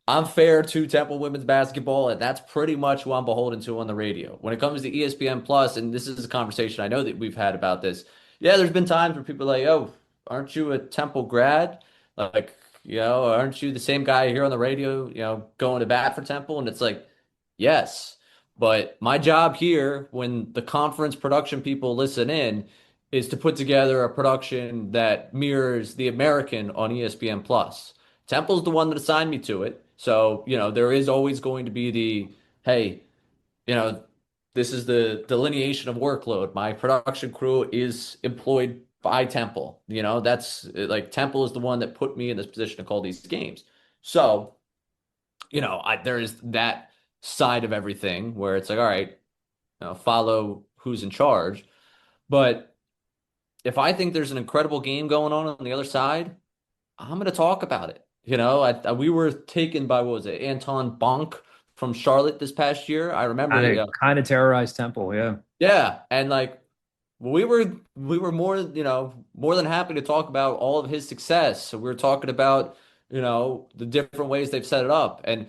I'm fair to Temple Women's Basketball, and that's pretty much who I'm beholden to on the radio. When it comes to ESPN Plus, and this is a conversation I know that we've had about this. Yeah, there's been times where people are like, oh, aren't you a Temple grad? Like, aren't you the same guy here on the radio, going to bat for Temple? And it's like, yes. But my job here, when the conference production people listen in, is to put together a production that mirrors the American on ESPN Plus. Temple's the one that assigned me to it. So, there is always going to be hey, you know, this is the delineation of workload. My production crew is employed by Temple. That's like Temple is the one that put me in this position to call these games. So, there is that side of everything where it's like, all right, follow who's in charge. But if I think there's an incredible game going on the other side, I'm going to talk about it. We were taken by, what was it, Anton Bonk from Charlotte this past year. I remember Kind of terrorized Temple, yeah. Yeah, and like we were more than happy to talk about all of his success. So we were talking about, the different ways they've set it up. And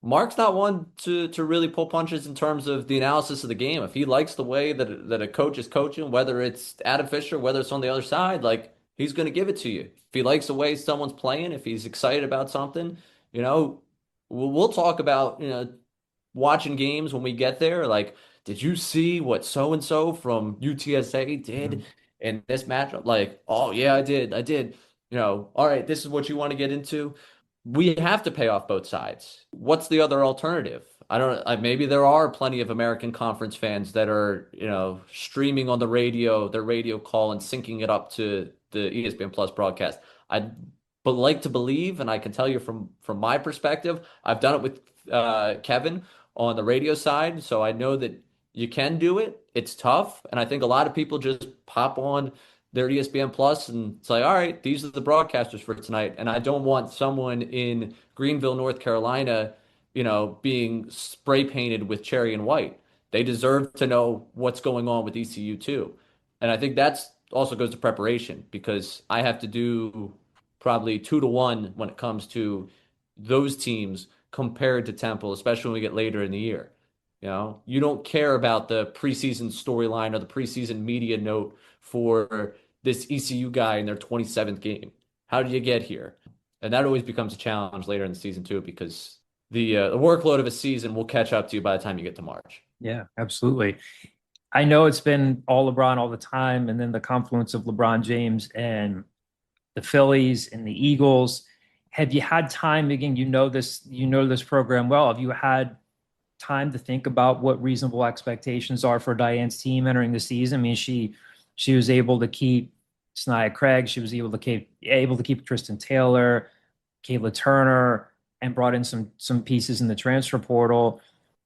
Mark's not one to really pull punches in terms of the analysis of the game. If he likes the way that a coach is coaching, whether it's Adam Fisher, whether it's on the other side, like he's going to give it to you. If he likes the way someone's playing, if he's excited about something, we'll talk about, watching games when we get there. Like, did you see what so and so from UTSA did in this matchup? Like, oh yeah, I did. All right, this is what you want to get into. We have to pay off both sides. What's the other alternative? I don't. Maybe there are plenty of American Conference fans that are, streaming on the radio, their radio call and syncing it up to the ESPN Plus broadcast. I'd but like to believe, and I can tell you from my perspective, I've done it with Kevin on the radio side, so I know that you can do it. It's tough, and I think a lot of people just pop on their ESPN Plus and say, all right, these are the broadcasters for tonight. And I don't want someone in Greenville, North Carolina, being spray painted with cherry and white. They deserve to know what's going on with ECU too. And I think that's also goes to preparation, because I have to do probably 2-to-1 when it comes to those teams compared to Temple, especially when we get later in the year. You don't care about the preseason storyline or the preseason media note for this ECU guy in their 27th game. How did you get here? And that always becomes a challenge later in the season too, because the workload of a season will catch up to you by the time you get to March. Yeah, absolutely. I know it's been all LeBron all the time, and then the confluence of LeBron James and the Phillies and the Eagles. Have you had time, again, you know this program well. Have you had time to think about what reasonable expectations are for Diane's team entering the season? I mean, she was able to keep Sania Craig, she was able to keep Tristan Taylor, Kayla Turner, and brought in some pieces in the transfer portal.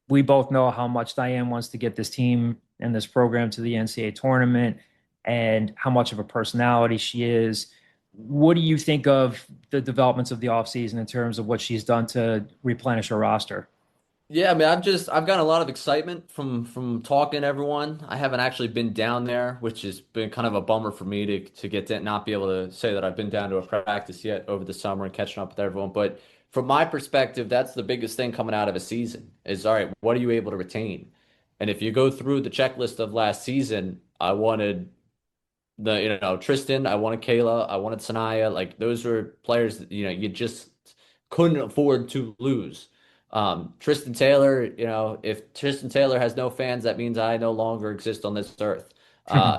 We both know how much Diane wants to get this team and this program to the NCAA tournament and how much of a personality she is. What do you think of the developments of the offseason in terms of what she's done to replenish her roster? Yeah, I mean, I've gotten a lot of excitement from talking to everyone. I haven't actually been down there, which has been kind of a bummer for me to get to not be able to say that I've been down to a practice yet over the summer and catching up with everyone. But from my perspective, that's the biggest thing coming out of a season is, all right, what are you able to retain? And if you go through the checklist of last season, I wanted Tristan, I wanted Kayla, I wanted Sanaya. Like those were players that, you just couldn't afford to lose. Tristan Taylor, if Tristan Taylor has no fans, that means I no longer exist on this earth.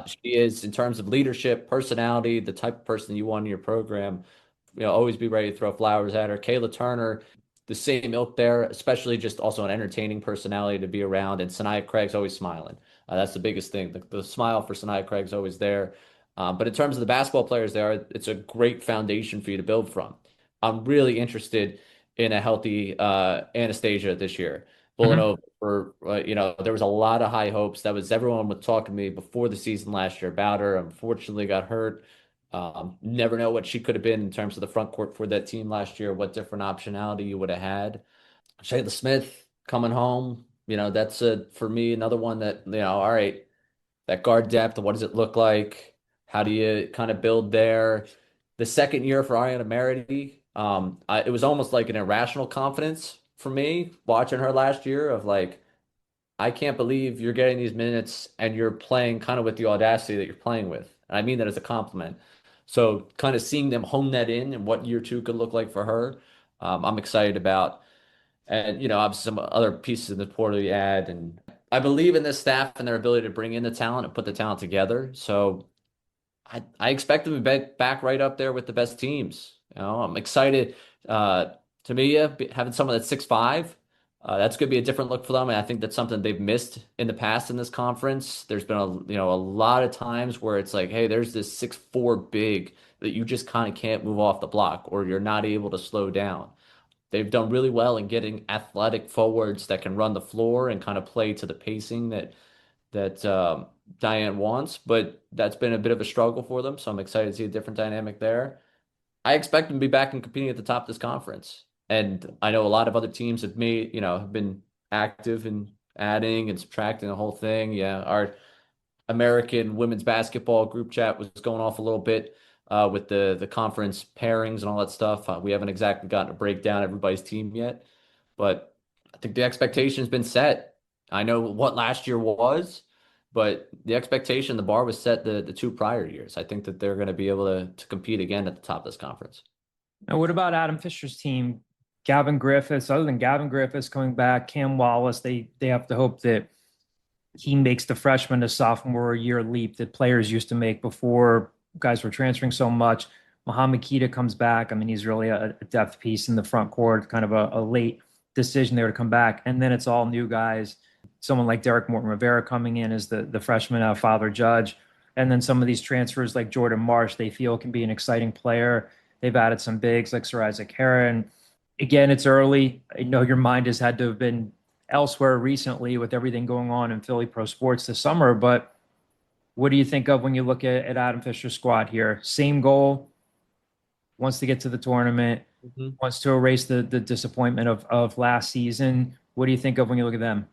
She is, in terms of leadership, personality, the type of person you want in your program. Always be ready to throw flowers at her. Kayla Turner, the same ilk there, especially just also an entertaining personality to be around. And Sanaya Craig's always smiling. That's the biggest thing. The smile for Sanaya Craig's always there. But in terms of the basketball players there, it's a great foundation for you to build from. I'm really interested in a healthy Anastasia this year. Mhm. Villanova, there was a lot of high hopes. Everyone was talking to me before the season last year about her. Unfortunately, got hurt. Never know what she could have been in terms of the front court for that team last year, what different optionality you would have had. Shayla Smith coming home, that's for me another one that, all right, that guard depth, what does it look like? How do you kind of build there? The second year for Ariana Merity, it was almost like an irrational confidence for me watching her last year of like, I can't believe you're getting these minutes and you're playing kind of with the audacity that you're playing with. And I mean that as a compliment. So kind of seeing them hone that in and what year two could look like for her, I'm excited about. And, obviously some other pieces in the portal you add. And I believe in this staff and their ability to bring in the talent and put the talent together. So I expect them to be back right up there with the best teams. I'm excited. Tamia, having someone that's 6'5", that's going to be a different look for them. And I think that's something they've missed in the past in this conference. There's been a lot of times where it's like, hey, there's this 6'4" big that you just kind of can't move off the block or you're not able to slow down. They've done really well in getting athletic forwards that can run the floor and kind of play to the pacing that Diane wants, but that's been a bit of a struggle for them. So I'm excited to see a different dynamic there. I expect them to be back and competing at the top of this conference. And I know a lot of other teams have been active in adding and subtracting the whole thing. Yeah, our American women's basketball group chat was going off a little bit with the conference pairings and all that stuff. We haven't exactly gotten to break down everybody's team yet, but I think the expectation's been set. I know what last year was, but the expectation, the bar was set the two prior years. I think that they're going to be able to compete again at the top of this conference. Now, what about Adam Fisher's team? Gavin Griffiths, other than Gavin Griffiths coming back, Cam Wallace, they have to hope that he makes the freshman to sophomore year leap that players used to make before guys were transferring so much. Mohamed Keita comes back. I mean, he's really a depth piece in the front court, kind of a late decision there to come back. And then it's all new guys. Someone like Derek Morton Rivera coming in as the freshman Father Judge. And then some of these transfers like Jordan Marsh, they feel can be an exciting player. They've added some bigs like Sir Isaac Heron. Again, it's early. I know your mind has had to have been elsewhere recently with everything going on in Philly pro sports this summer, but what do you think of when you look at Adam Fisher's squad here? Same goal, wants to get to the tournament, wants to erase the disappointment of last season. What do you think of when you look at them?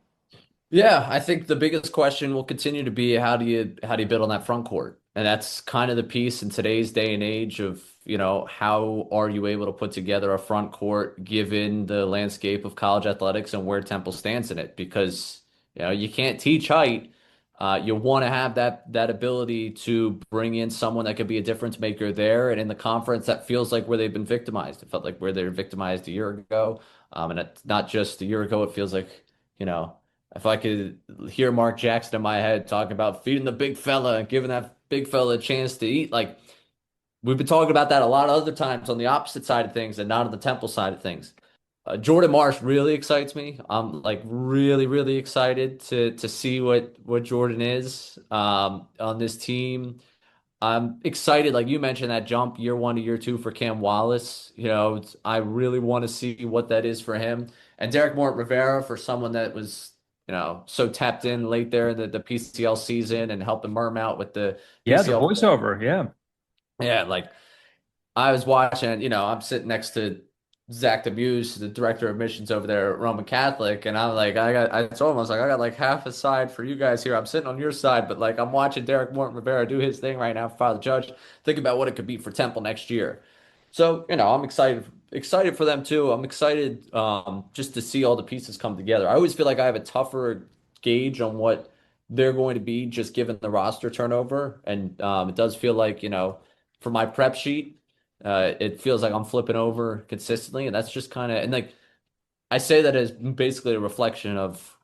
Yeah, I think the biggest question will continue to be how do you build on that front court? And that's kind of the piece in today's day and age of, how are you able to put together a front court given the landscape of college athletics and where Temple stands in it? Because, you can't teach height. You want to have that ability to bring in someone that could be a difference maker there. And in the conference, that feels like where they've been victimized. It felt like where they were victimized a year ago. And it's not just a year ago. It feels like, if I could hear Mark Jackson in my head talking about feeding the big fella and giving that big fella a chance to eat, like we've been talking about that a lot of other times on the opposite side of things and not on the Temple side of things. Jordan Marsh really excites me. I'm like really, really excited to see what Jordan is on this team. I'm excited, like you mentioned, that jump year 1 to year 2 for Cam Wallace. I really want to see what that is for him. And Derek Mort Rivera, for someone that was, so tapped in late there in the PCL season and helping Merm out with the Yeah, the PCL. voiceover. Yeah. Yeah, like I was watching, I'm sitting next to Zach DeMuse, the director of missions over there at Roman Catholic, and I'm like, I told him, I was like, I got like half a side for you guys here. I'm sitting on your side, but like I'm watching Derek Morton Rivera do his thing right now for Father Judge, thinking about what it could be for Temple next year. So, I'm excited for them too. I'm excited just to see all the pieces come together. I always feel like I have a tougher gauge on what they're going to be just given the roster turnover. And it does feel like, for my prep sheet, it feels like I'm flipping over consistently. And that's just kind of, and like, I say that as basically a reflection of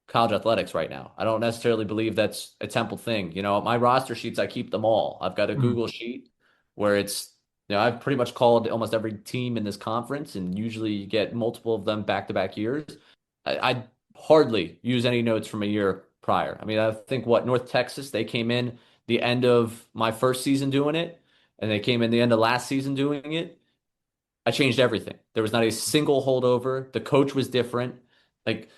college athletics right now. I don't necessarily believe that's a Temple thing. My roster sheets, I keep them all. I've got a Mhm. Google sheet where it's, I've pretty much called almost every team in this conference, and usually you get multiple of them back-to-back years. I hardly use any notes from a year prior. I mean, I think North Texas, they came in the end of my first season doing it, and they came in the end of last season doing it. I changed everything. There was not a single holdover. The coach was different. Like,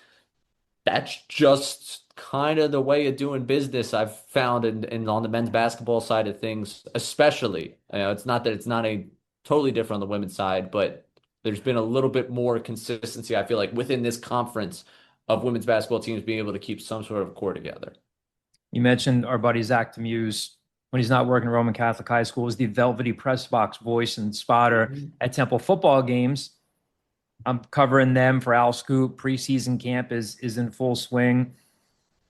that's just kind of the way of doing business I've found in on the men's basketball side of things, especially. It's not that it's not a totally different on the women's side, but there's been a little bit more consistency, I feel like, within this conference of women's basketball teams being able to keep some sort of core together. You mentioned our buddy Zach DeMuse, when he's not working at Roman Catholic High School, is the velvety press box voice and spotter at Temple football games. I'm covering them for Al Scoop. Preseason camp is in full swing.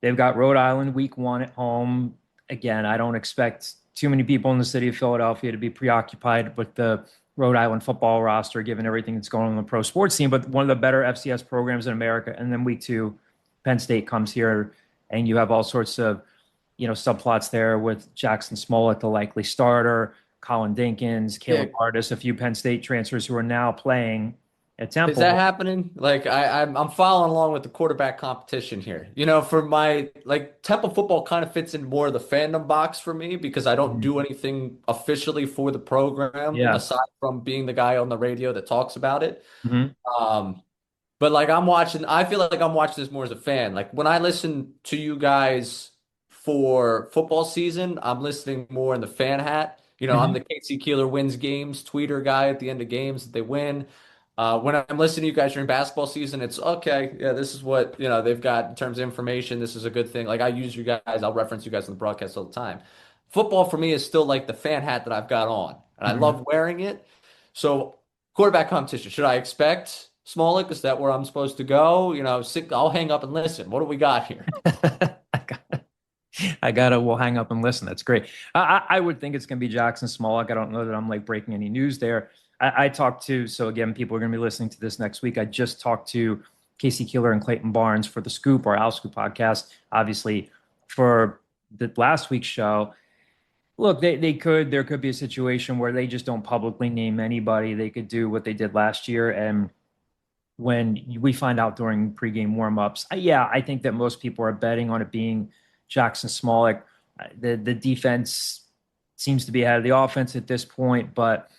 They've got Rhode Island week 1 at home. Again, I don't expect too many people in the city of Philadelphia to be preoccupied with the Rhode Island football roster, given everything that's going on in the pro sports scene, but one of the better FCS programs in America. And then week 2, Penn State comes here, and you have all sorts of, subplots there with Jackson Smollett, the likely starter, Colin Dinkins, Caleb Artis, a few Penn State transfers who are now playing at Temple. Is that happening? Like I'm following along with the quarterback competition here. For my Temple football kind of fits in more of the fandom box for me because I don't do anything officially for the program aside from being the guy on the radio that talks about it. Mm-hmm. But I feel like I'm watching this more as a fan. Like when I listen to you guys for football season, I'm listening more in the fan hat. I'm the KC Keeler wins games tweeter guy at the end of games that they win. When I'm listening to you guys during basketball season, it's okay. Yeah, this is what, they've got in terms of information. This is a good thing. Like I use you guys, I'll reference you guys on the broadcast all the time. Football for me is still like the fan hat that I've got on, and I love wearing it. So quarterback competition, should I expect Smollett? Is that where I'm supposed to go? I'll hang up and listen. What do we got here? We'll hang up and listen. That's great. I would think it's going to be Jackson Smollett. I don't know that I'm like breaking any news there. I talked to, so again, people are going to be listening to this next week. I just talked to Casey Keeler and Clayton Barnes for the Scoop, our Al Scoop podcast. Obviously, for the last week's show, look, there could be a situation where they just don't publicly name anybody. They could do what they did last year. And when we find out during pregame warmups, I think that most people are betting on it being Jackson Smollett. The defense seems to be ahead of the offense at this point, but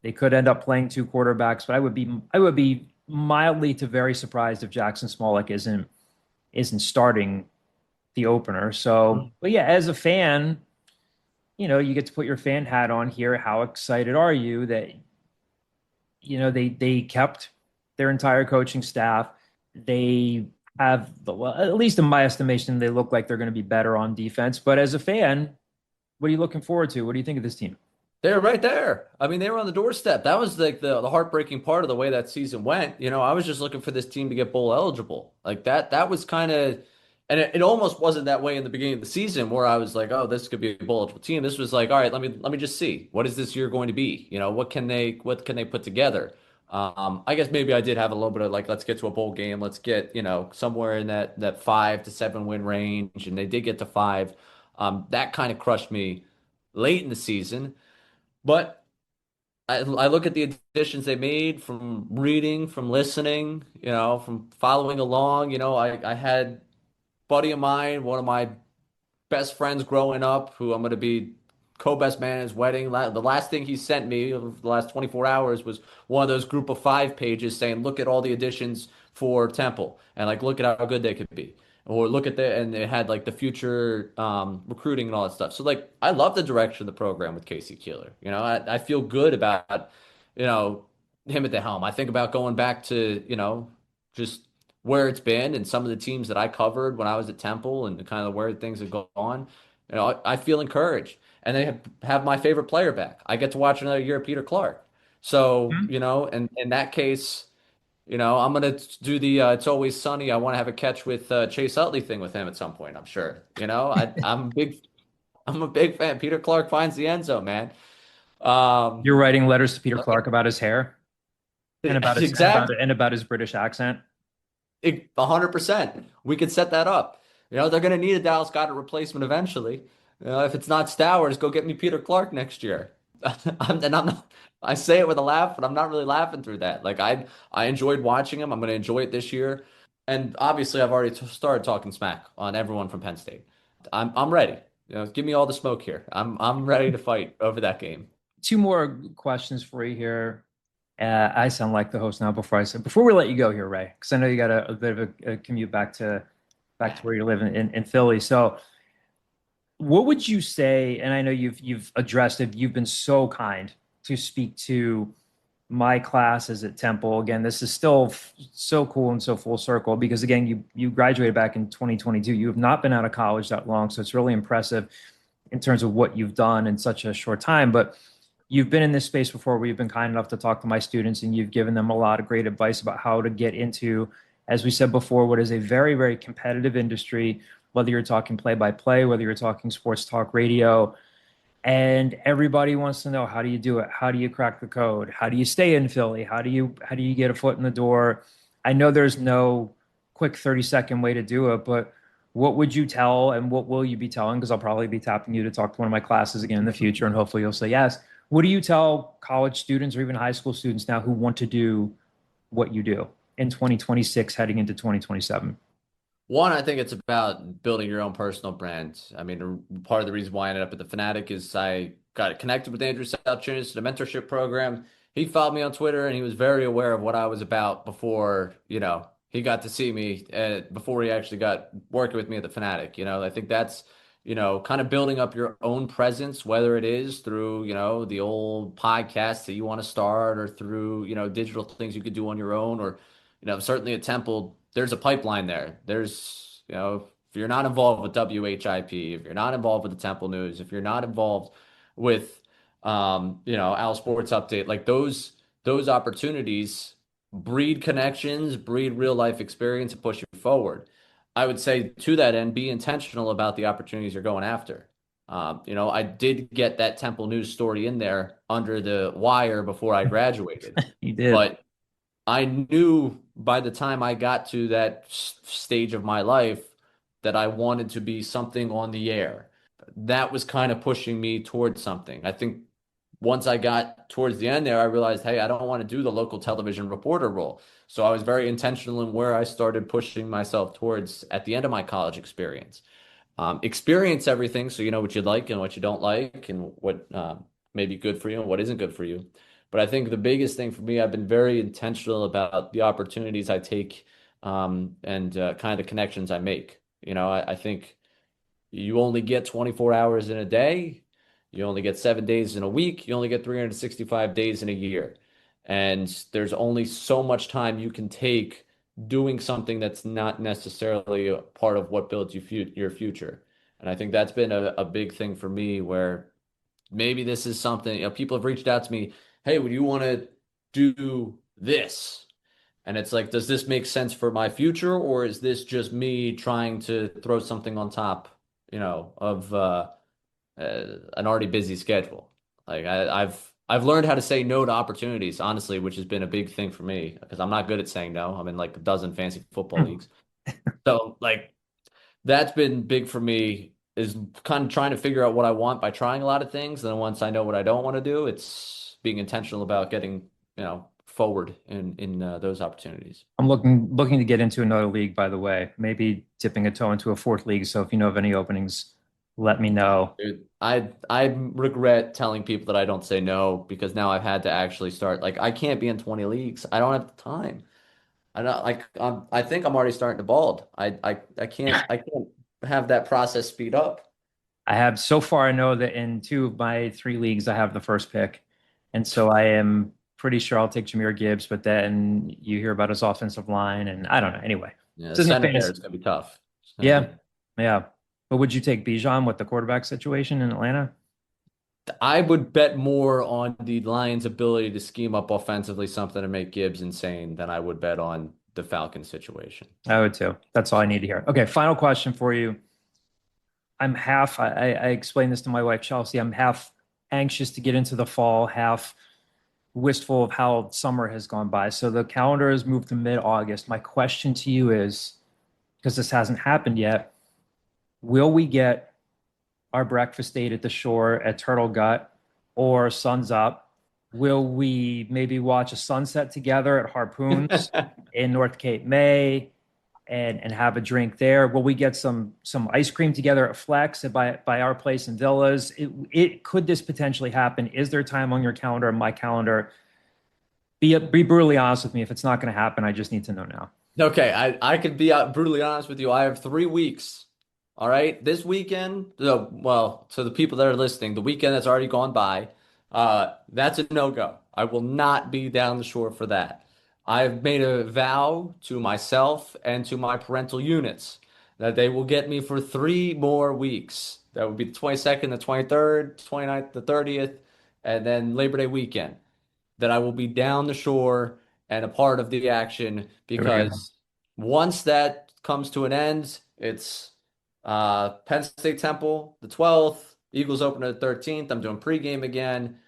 they could end up playing 2 quarterbacks. But I would be mildly to very surprised if Jackson Smollett isn't starting the opener. So, but yeah, as a fan, you get to put your fan hat on here. How excited are you that they kept their entire coaching staff? They have, at least in my estimation, they look like they're going to be better on defense. But as a fan, what are you looking forward to? What do you think of this team? They're right there. I mean, they were on the doorstep. That was like the heartbreaking part of the way that season went. I was just looking for this team to get bowl eligible. Like that was kind of, And it almost wasn't that way in the beginning of the season where I was like, oh, this could be a bulletproof team. This was like, all right, let me just see. What is this year going to be? What can they put together? I guess maybe I did have a little bit of like, let's get to a bowl game. Let's get, somewhere in that 5 to 7 win range. And they did get to five. That kind of crushed me late in the season. But I look at the additions they made from reading, from listening, from following along. I had buddy of mine, one of my best friends growing up, who I'm going to be co-best man at his wedding. The last thing he sent me over the last 24 hours was one of those group of five pages saying, look at all the additions for Temple and like look at how good they could be. Or look at and it had like the future recruiting and all that stuff. So like I love the direction of the program with Casey Keeler. I feel good about, you know, him at the helm. I think about going back to, just where it's been and some of the teams that I covered when I was at Temple and kind of where things have gone. I feel encouraged. And they have my favorite player back. I get to watch another year of Peter Clarke. So, and in that case, I'm gonna do the "It's Always Sunny." I want to have a catch with Chase Utley thing with him at some point. I'm sure. I'm a big fan. Peter Clarke finds the end zone, man. Um, You're writing letters to Peter Clarke about his hair and about his exactly. and about his British accent. 100%. We could set that up. They're going to need a Dallas Goedert replacement eventually. If it's not Stowers, go get me Peter Clarke next year. And I'm not. I say it with a laugh, but I'm not really laughing through that. Like I enjoyed watching him. I'm going to enjoy it this year. And obviously, I've already started talking smack on everyone from Penn State. I'm ready. Give me all the smoke here. I'm ready to fight over that game. Two more questions for you here. I sound like the host now. Before we let you go here, Ray, because I know you got a bit of a commute back to where you live in Philly. So, what would you say? And I know you've addressed it. You've been so kind to speak to my classes at Temple. Again, this is still so cool and so full circle because again, you graduated back in 2022. You have not been out of college that long, so it's really impressive in terms of what you've done in such a short time. But you've been in this space before where you've been kind enough to talk to my students and you've given them a lot of great advice about how to get into, as we said before, what is a very, very competitive industry, whether you're talking play by play, whether you're talking sports talk radio. And everybody wants to know, how do you do it? How do you crack the code? How do you stay in Philly? How do you get a foot in the door? I know there's no quick 30-second way to do it, but what would you tell and what will you be telling? Because I'll probably be tapping you to talk to one of my classes again in the future, and hopefully you'll say yes. What do you tell college students or even high school students now who want to do what you do in 2026 heading into 2027? One, I think it's about building your own personal brand. I mean, part of the reason why I ended up at the Fanatic is I got connected with Andrew South to the mentorship program. He followed me on Twitter and he was very aware of what I was about before, he got to see me before he actually got working with me at the Fanatic. I think that's, kind of building up your own presence, whether it is through, the old podcasts that you want to start or through, digital things you could do on your own or, certainly at Temple there's a pipeline there. There's, if you're not involved with WHIP, if you're not involved with the Temple News, if you're not involved with, Al Sports Update, like those opportunities breed connections, breed real life experience, and push you forward. I would say to that end, be intentional about the opportunities you're going after. I did get that Temple News story in there under the wire before I graduated. You did. But I knew by the time I got to that stage of my life that I wanted to be something on the air. That was kind of pushing me towards something. I think once I got towards the end there, I realized, hey, I don't want to do the local television reporter role. So I was very intentional in where I started pushing myself towards at the end of my college experience. Experience everything so you know what you like and what you don't like and what may be good for you and what isn't good for you. But I think the biggest thing for me, I've been very intentional about the opportunities I take and kind of the connections I make. I think you only get 24 hours in a day. You only get 7 days in a week. You only get 365 days in a year. And there's only so much time you can take doing something that's not necessarily a part of what builds your future. And I think that's been a big thing for me where maybe this is something, people have reached out to me, hey, would you want to do this? And it's like, does this make sense for my future, or is this just me trying to throw something on top, of an already busy schedule? Like I've learned how to say no to opportunities, honestly, which has been a big thing for me because I'm not good at saying no. I'm in like a dozen fancy football leagues. So like that's been big for me, is kind of trying to figure out what I want by trying a lot of things. And then once I know what I don't want to do, it's being intentional about getting, forward in those opportunities. I'm looking to get into another league, by the way, maybe dipping a toe into a fourth league. So if you know of any openings, let me know. Dude, I regret telling people that I don't say no because now I've had to actually start. Like I can't be in 20 leagues. I don't have the time. I don't like. I think I'm already starting to bald. I can't have that process speed up. I have so far, I know that in two of my three leagues, I have the first pick. And so I am pretty sure I'll take Jahmyr Gibbs, but then you hear about his offensive line, and I don't know. Anyway, Yeah, this the isn't a center there fantasy. is gonna be tough. Yeah, yeah. But would you take Bijan with the quarterback situation in Atlanta? I would bet more on the Lions' ability to scheme up offensively something to make Gibbs insane than I would bet on the Falcons situation. I would too. That's all I need to hear. Okay, final question for you. I explained this to my wife, Chelsea. I'm half anxious to get into the fall, half wistful of how summer has gone by. So the calendar has moved to mid-August. My question to you is, because this hasn't happened yet, will we get our breakfast date at the shore at Turtle Gut or Suns Up? Will we maybe watch a sunset together at Harpoons in North Cape May and have a drink there? Will we get some ice cream together at Flex by our place in Villas? Could this potentially happen? Is there time on your calendar and my calendar? Be brutally honest with me. If it's not going to happen, I just need to know now. Okay, I could be brutally honest with you. I have 3 weeks. All right, this weekend. Well, to the people that are listening, the weekend that's already gone by, that's a no-go. I will not be down the shore for that. I've made a vow to myself and to my parental units that they will get me for 3 more weeks. That would be the 22nd, the 23rd, 29th, the 30th, and then Labor Day weekend. That I will be down the shore and a part of the action because once that comes to an end, it's Penn State Temple the 12th, Eagles open the 13th. I'm doing pregame again.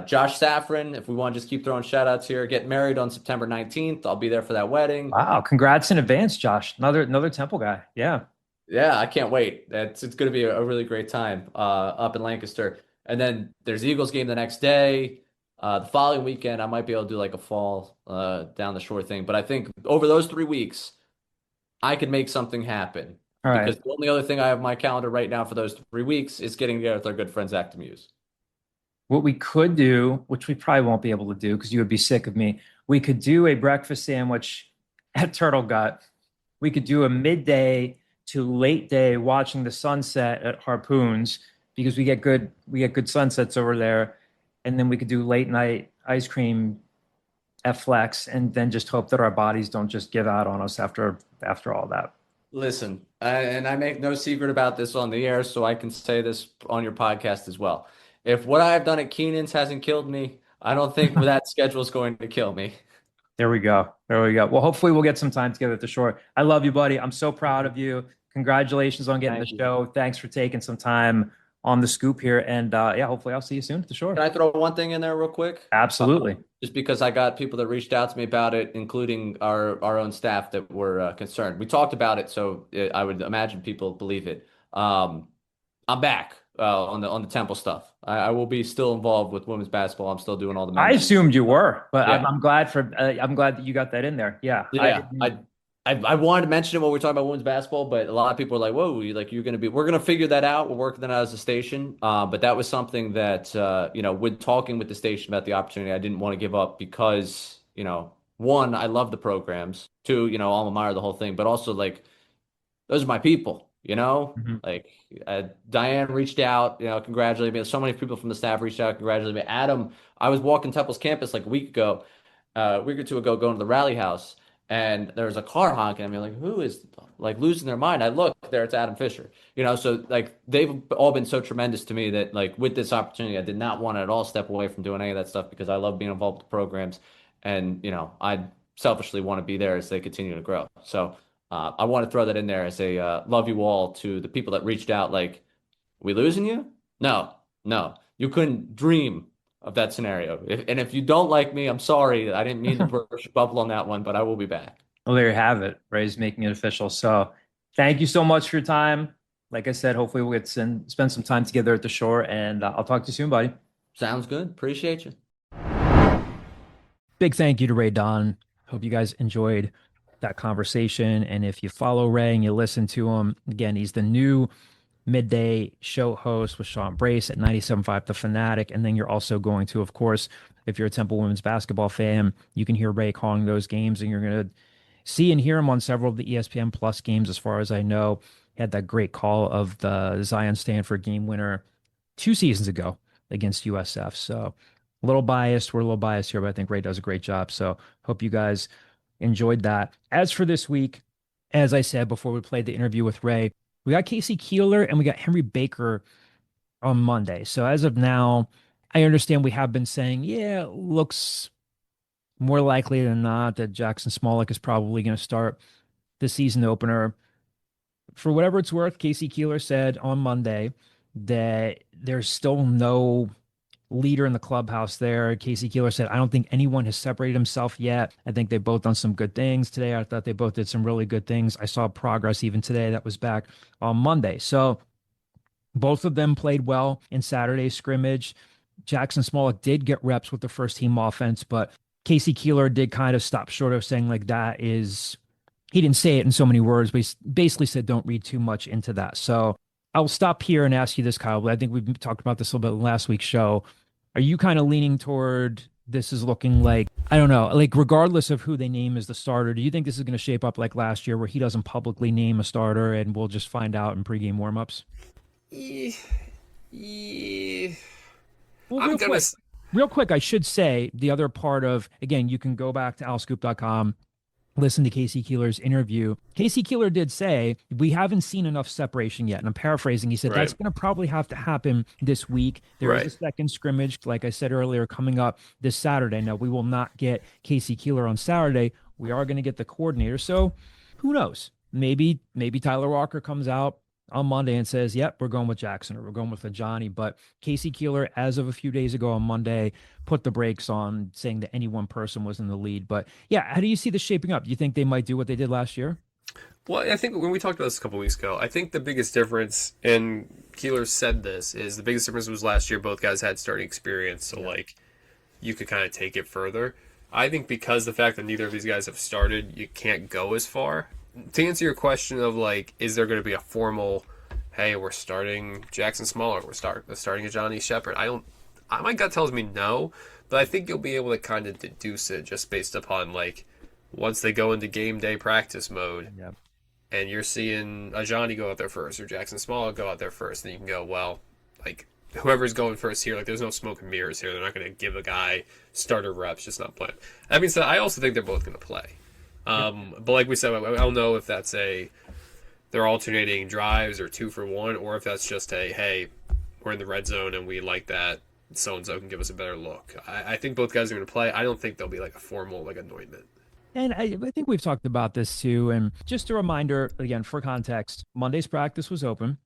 Josh Safran, if we want to just keep throwing shout outs here, get married on September 19th. I'll be there for that wedding. Wow, congrats in advance, Josh. Another Temple guy. Yeah. Yeah, I can't wait. It's going to be a really great time up in Lancaster. And then there's Eagles game the next day. The following weekend, I might be able to do like a fall down the shore thing. But I think over those 3 weeks, I could make something happen. All right. Because the only other thing I have on my calendar right now for those 3 weeks is getting together with our good friend Zach Demuse. What we could do, which we probably won't be able to do because you would be sick of me, we could do a breakfast sandwich at Turtle Gut. We could do a midday to late day watching the sunset at Harpoons because we get good sunsets over there. And then we could do late night ice cream at Flex and then just hope that our bodies don't just give out on us after all that. Listen, and I make no secret about this on the air, so I can say this on your podcast as well. If what I've done at Keenan's hasn't killed me, I don't think that schedule is going to kill me. There we go. Well, hopefully we'll get some time together at the shore. I love you, buddy. I'm so proud of you. Congratulations on getting the show. Thanks for taking some time on the scoop here. And yeah, hopefully I'll see you soon at the shore. Can I throw one thing in there real quick? Absolutely. Just because I got people that reached out to me about it, including our own staff that were concerned. We talked about it, so I would imagine people believe it. I'm back on the Temple stuff. I will be still involved with women's basketball. I'm still doing all the. I assumed you were, but yeah. I'm glad that you got that in there. Yeah. I wanted to mention it when we were talking about women's basketball, but a lot of people are like, "Whoa, we're going to figure that out. We're working that out as a station." But that was something that with talking with the station about the opportunity, I didn't want to give up because one, I love the programs. Two, alma mater, the whole thing, but also like those are my people. Mm-hmm. Like Diane reached out, congratulated me. So many people from the staff reached out, congratulated me. Adam, I was walking Temple's campus like a week or two ago, going to the rally house. And there was a car honking. I mean, like, who is like losing their mind? I look there, it's Adam Fisher. So like they've all been so tremendous to me that like with this opportunity, I did not want to at all step away from doing any of that stuff because I love being involved with the programs. And selfishly want to be there as they continue to grow. So I want to throw that in there as a love you all to the people that reached out. Like, we losing you? No, no, you couldn't dream of that scenario. If you don't like me, I'm sorry. I didn't mean to burst your bubble on that one, but I will be back. Well, there you have it. Ray's making it official. So thank you so much for your time. Like I said, hopefully we'll get to spend some time together at the shore, and I'll talk to you soon, buddy. Sounds good. Appreciate you. Big thank you to Ray Dunne. Hope you guys enjoyed that conversation. And if you follow Ray and you listen to him, again, he's the new midday show host with Sean Brace at 97.5 The Fanatic. And then you're also going to, of course, if you're a Temple women's basketball fan, you can hear Ray calling those games, and you're going to see and hear him on several of the ESPN Plus games, as far as I know. He had that great call of the Zion Stanford game winner 2 seasons ago against USF. So a little biased. We're a little biased here, but I think Ray does a great job. So hope you guys enjoyed that. As for this week, as I said before we played the interview with Ray, we got Casey Keeler and we got Henry Baker on Monday. So as of now, I understand we have been saying, yeah, it looks more likely than not that Jackson Smolik is probably going to start the season opener. For whatever it's worth, Casey Keeler said on Monday that there's still no leader in the clubhouse there. Casey Keeler said, I don't think anyone has separated himself yet. I think they've both done some good things today. I thought they both did some really good things. I saw progress even today that was back on Monday. So both of them played well in Saturday's scrimmage. Jackson Smolik did get reps with the first team offense, but Casey Keeler did kind of stop short of saying like that is, he didn't say it in so many words, but he basically said don't read too much into that. So I'll stop here and ask you this, Kyle, but I think we've talked about this a little bit in last week's show. Are you kind of leaning toward this is looking like, I don't know, like regardless of who they name as the starter, do you think this is going to shape up like last year where he doesn't publicly name a starter and we'll just find out in pregame warmups? Well, real quick, I should say the other part of, again, you can go back to owlscoop.com, listen to Casey Keeler's interview. Casey Keeler did say, we haven't seen enough separation yet. And I'm paraphrasing. He said, that's going to probably have to happen this week. There is a second scrimmage, like I said earlier, coming up this Saturday. Now, we will not get Casey Keeler on Saturday. We are going to get the coordinator. So who knows? Maybe Tyler Walker comes out on Monday and says, yep, we're going with Jackson or we're going with Johnny. But Casey Keeler, as of a few days ago on Monday, put the brakes on saying that any one person was in the lead. But yeah, how do you see this shaping up? Do you think they might do what they did last year? Well, I think when we talked about this a couple weeks ago, I think the biggest difference, and Keeler said this, is the biggest difference was last year both guys had starting experience. So, like, you could kind of take it further. I think because the fact that neither of these guys have started, you can't go as far. To answer your question of, like, is there going to be a formal, hey, we're starting Jackson Smolik, we're starting a Johnny Shepard? My gut tells me no, but I think you'll be able to kind of deduce it just based upon, like, once they go into game day practice mode, and you're seeing a Johnny go out there first or Jackson Smolik go out there first, then you can go, well, like, whoever's going first here, like, there's no smoke and mirrors here. They're not going to give a guy starter reps, just not playing. That being said, I also think they're both going to play. But like we said, I don't know if that's they're alternating drives or 2-for-1, or if that's just hey, we're in the red zone and we like that so-and-so can give us a better look. I think both guys are going to play. I don't think there'll be like a formal like anointment. And I think we've talked about this too. And just a reminder, again, for context, Monday's practice was open.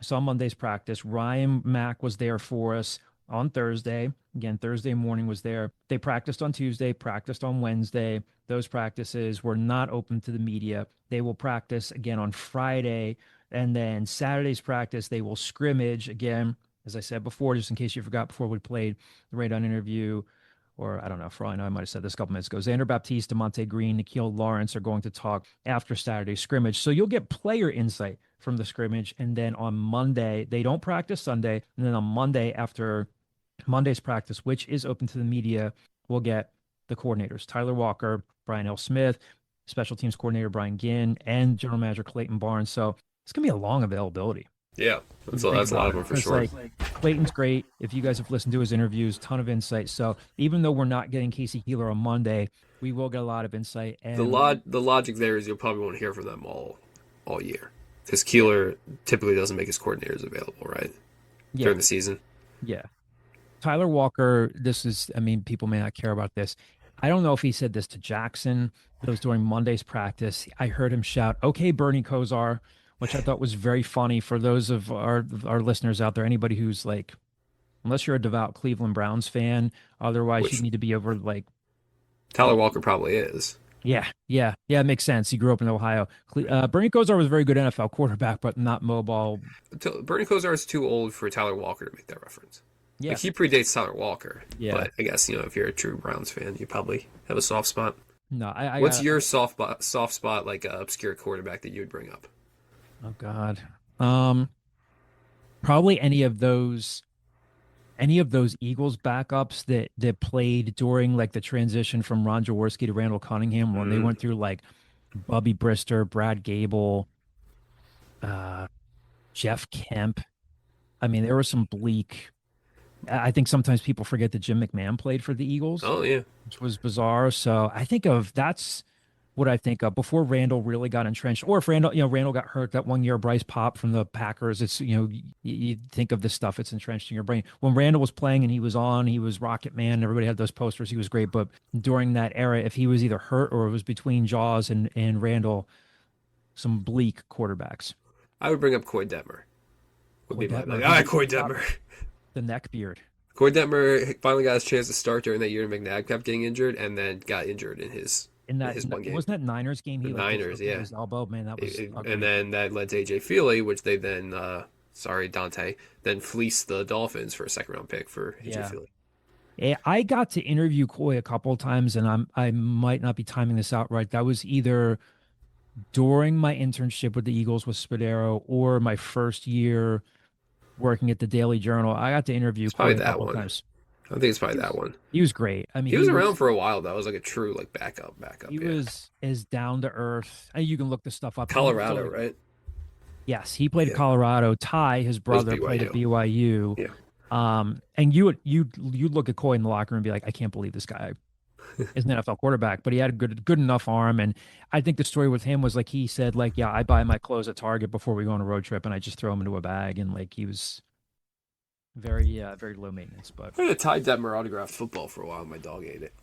I saw Monday's practice. Ryan Mack was there for us on Thursday. Again, Thursday morning was there. They practiced on Tuesday, practiced on Wednesday. Those practices were not open to the media. They will practice again on Friday. And then Saturday's practice, they will scrimmage again, as I said before, just in case you forgot before we played the Ray Dunne interview, or I don't know, for all I know, I might have said this a couple minutes ago. Xander Baptiste, DeMonte Green, Nikhil Lawrence are going to talk after Saturday's scrimmage. So you'll get player insight from the scrimmage. And then on Monday, they don't practice Sunday. And then on Monday, after Monday's practice, which is open to the media, we'll get the coordinators, Tyler Walker, Brian L. Smith, special teams coordinator Brian Ginn, and general manager Clayton Barnes. So it's going to be a long availability. Yeah, that's a lot of them for sure. Like, Clayton's great. If you guys have listened to his interviews, ton of insight. So even though we're not getting Casey Keeler on Monday, we will get a lot of insight. And the logic there is you'll probably won't hear from them all year, because Keeler typically doesn't make his coordinators available, right? During the season. Yeah. Tyler Walker, people may not care about this. I don't know if he said this to Jackson, but it was during Monday's practice. I heard him shout, "Okay, Bernie Kosar," which I thought was very funny for those of our listeners out there. Anybody who's like, unless you're a devout Cleveland Browns fan, otherwise you Which need to be over like, Tyler Walker probably is. yeah, it makes sense. He grew up in Ohio. Bernie Kosar was a very good NFL quarterback, but not mobile. Bernie Kosar is too old for Tyler Walker to make that reference. Yeah, Like he predates Tyler Walker. yeah. But I guess, if you're a true Browns fan, you probably have a soft spot. No, I What's got, your soft spot like obscure quarterback that you would bring up? oh God. Probably any of those Eagles backups that played during like the transition from Ron Jaworski to Randall Cunningham when they Mm. went through like Bubby Brister, Brad Gable, uh, Jeff Kemp. I mean, there was some bleak. I think sometimes people forget that Jim McMahon played for the Eagles, Oh yeah. which was bizarre. So I think of that's what I think of before Randall really got entrenched, or if Randall, Randall got hurt that one year, Bryce Pop from the Packers. It's, you think of this stuff, it's entrenched in your brain. When Randall was playing and he was Rocket Man. Everybody had those posters. He was great. But during that era, if he was either hurt or it was between Jaws and Randall, some bleak quarterbacks. I would bring up Coy Detmer. Would Coy be my Detmer, like, Coy Detmer. the neck beard. Coy Detmer finally got his chance to start during that year. McNabb kept getting injured and then got injured in his one game. Wasn't that Niners game? He The like Niners, dislocated yeah. his elbow. Man, that was ugly. And then that led to AJ Feely, which they then, Dante, then fleeced the Dolphins for a second round pick for AJ Yeah. Feely. Yeah, I got to interview Coy a couple of times, and I might not be timing this out right. That was either during my internship with the Eagles with Spadero or my first year working at the Daily Journal. I got to interview It's Coy probably a that couple one. of times. I think it's probably that one. He was great. I mean, He was around for a while, though. It was like a true like backup. he Yeah. was as down to earth. And you can look the stuff up. Colorado, right? Yes, he played at Yeah. Colorado. Ty, his brother, played at BYU. Yeah. And you look at Coy in the locker room and be like, I can't believe this guy is an NFL quarterback, but he had a good enough arm. And I think the story with him was like he said, like, yeah, I buy my clothes at Target before we go on a road trip, and I just throw them into a bag, and like he was very low maintenance. But I had a Ty Detmer autographed football for a while. My dog ate it.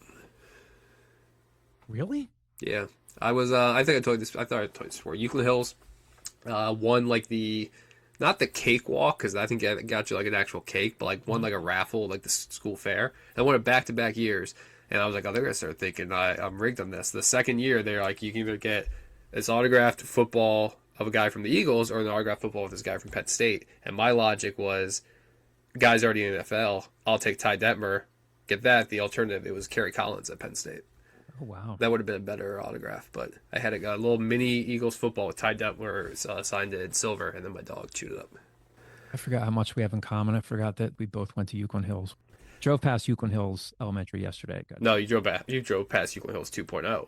really, Yeah, I was. I think I told you this. I thought I told you this before. Euclid Hills won like not the cake walk, because I think it got you like an actual cake, but like won like a raffle, like the school fair. I won it back-to-back years, and I was like, oh, they're gonna start thinking I'm rigged on this. The second year, they're like, you can either get this autographed football of a guy from the Eagles or an autographed football of this guy from Penn State. And my logic was, guy's already in the NFL. I'll take Ty Detmer. Get that. The alternative, it was Kerry Collins at Penn State. oh wow, That would have been a better autograph, but I had a little mini Eagles football with Ty Detmer signed in silver, and then my dog chewed it up. I forgot how much we have in common. I forgot that we both went to Yukon Hills. Drove past Yukon Hills Elementary yesterday. No, you drove past Euclid Hills 2.0.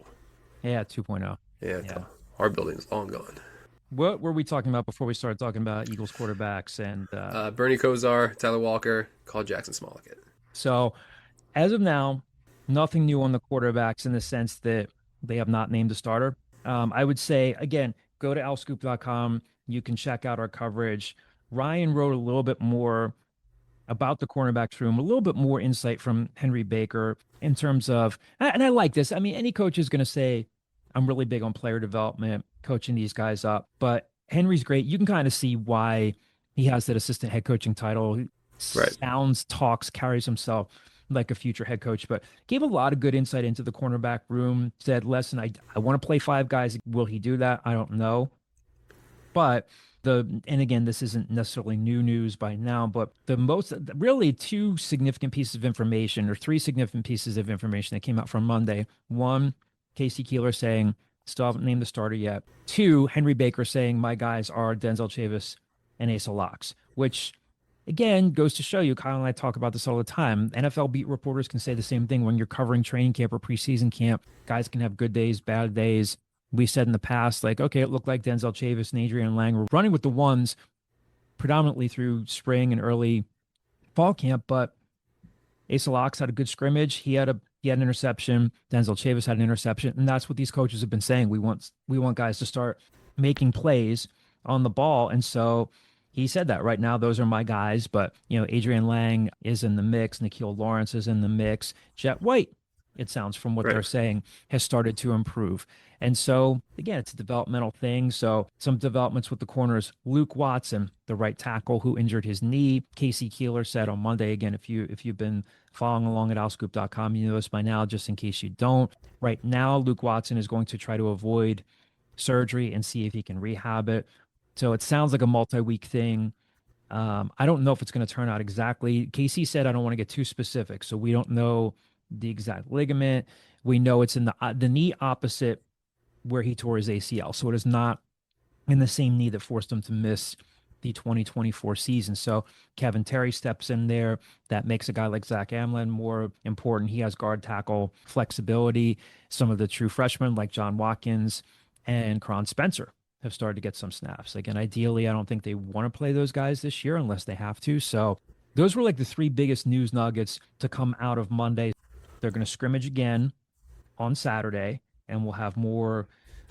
Yeah, 2.0. Yeah. Our building's long gone. What were we talking about before we started talking about Eagles quarterbacks? And Bernie Kosar, Tyler Walker, called Jackson Smollett. so as of now, nothing new on the quarterbacks in the sense that they have not named a starter. I would say, again, go to owlscoop.com. You can check out our coverage. Ryan wrote a little bit more about the cornerbacks room, a little bit more insight from Henry Baker in terms of, and I like this. I mean, any coach is going to say, I'm really big on player development, coaching these guys up, but Henry's great. You can kind of see why he has that assistant head coaching title. He Right. talks, carries himself like a future head coach, but gave a lot of good insight into the cornerback room. Said, listen, I want to play five guys. Will he do that? I don't know. But and again, this isn't necessarily new news by now, but really two significant pieces of information, or three significant pieces of information that came out from Monday. One, Casey Keeler saying, still haven't named the starter yet. Two, Henry Baker saying, my guys are Denzel Chavis and Asa Locks, which again goes to show you, Kyle and I talk about this all the time. NFL beat reporters can say the same thing when you're covering training camp or preseason camp. Guys can have good days, bad days. We said in the past, like, okay, it looked like Denzel Chavis and Adrian Lang were running with the ones predominantly through spring and early fall camp, but Asa Locks had a good scrimmage. He had an interception. Denzel Chavis had an interception, and that's what these coaches have been saying. We want guys to start making plays on the ball, and so he said that right now those are my guys. But Adrian Lang is in the mix. Nikhil Lawrence is in the mix. Jet White it sounds from what Right. they're saying, has started to improve. And so, again, it's a developmental thing. So, some developments with the corners. Luke Watson, the right tackle who injured his knee. Casey Keeler said on Monday, again, if you've been following along at owlscoop.com, you know this by now, just in case you don't. Right now, Luke Watson is going to try to avoid surgery and see if he can rehab it. So, it sounds like a multi-week thing. I don't know if it's going to turn out exactly. Casey said, I don't want to get too specific. So we don't know the exact ligament. We know it's in the knee opposite where he tore his ACL. So it is not in the same knee that forced him to miss the 2024 season. So Kevin Terry steps in there. That makes a guy like Zach Amlin more important. He has guard tackle flexibility. Some of the true freshmen like John Watkins and Cron Spencer have started to get some snaps. Again, ideally, I don't think they want to play those guys this year unless they have to. So those were like the three biggest news nuggets to come out of Monday. They're going to scrimmage again on Saturday, and we'll have more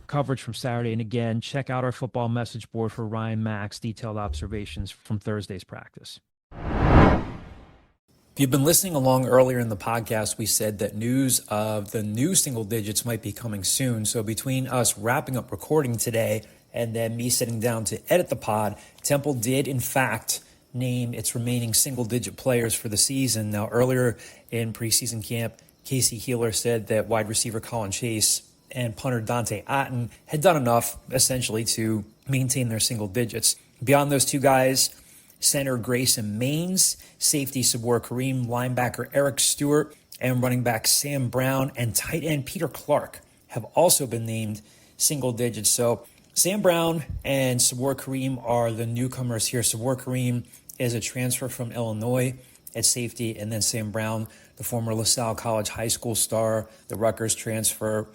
coverage from Saturday. And again, check out our football message board for Ryan Mack's detailed observations from Thursday's practice. If you've been listening along earlier in the podcast, we said that news of the new single digits might be coming soon. So between us wrapping up recording today and then me sitting down to edit the pod, Temple did, in fact, name its remaining single-digit players for the season. Now, earlier in preseason camp, Casey Keeler said that wide receiver Colin Chase and punter Dante Atton had done enough, essentially, to maintain their single digits. Beyond those two guys, center Grayson Mains, safety Saboor Karriem, linebacker Eric Stuart, and running back Sam Brown and tight end Peter Clarke have also been named single digits. So Sam Brown and Saboor Karriem are the newcomers here. Saboor Karriem is a transfer from Illinois at safety, and then Sam Brown, the former LaSalle College high school star, the Rutgers transfer,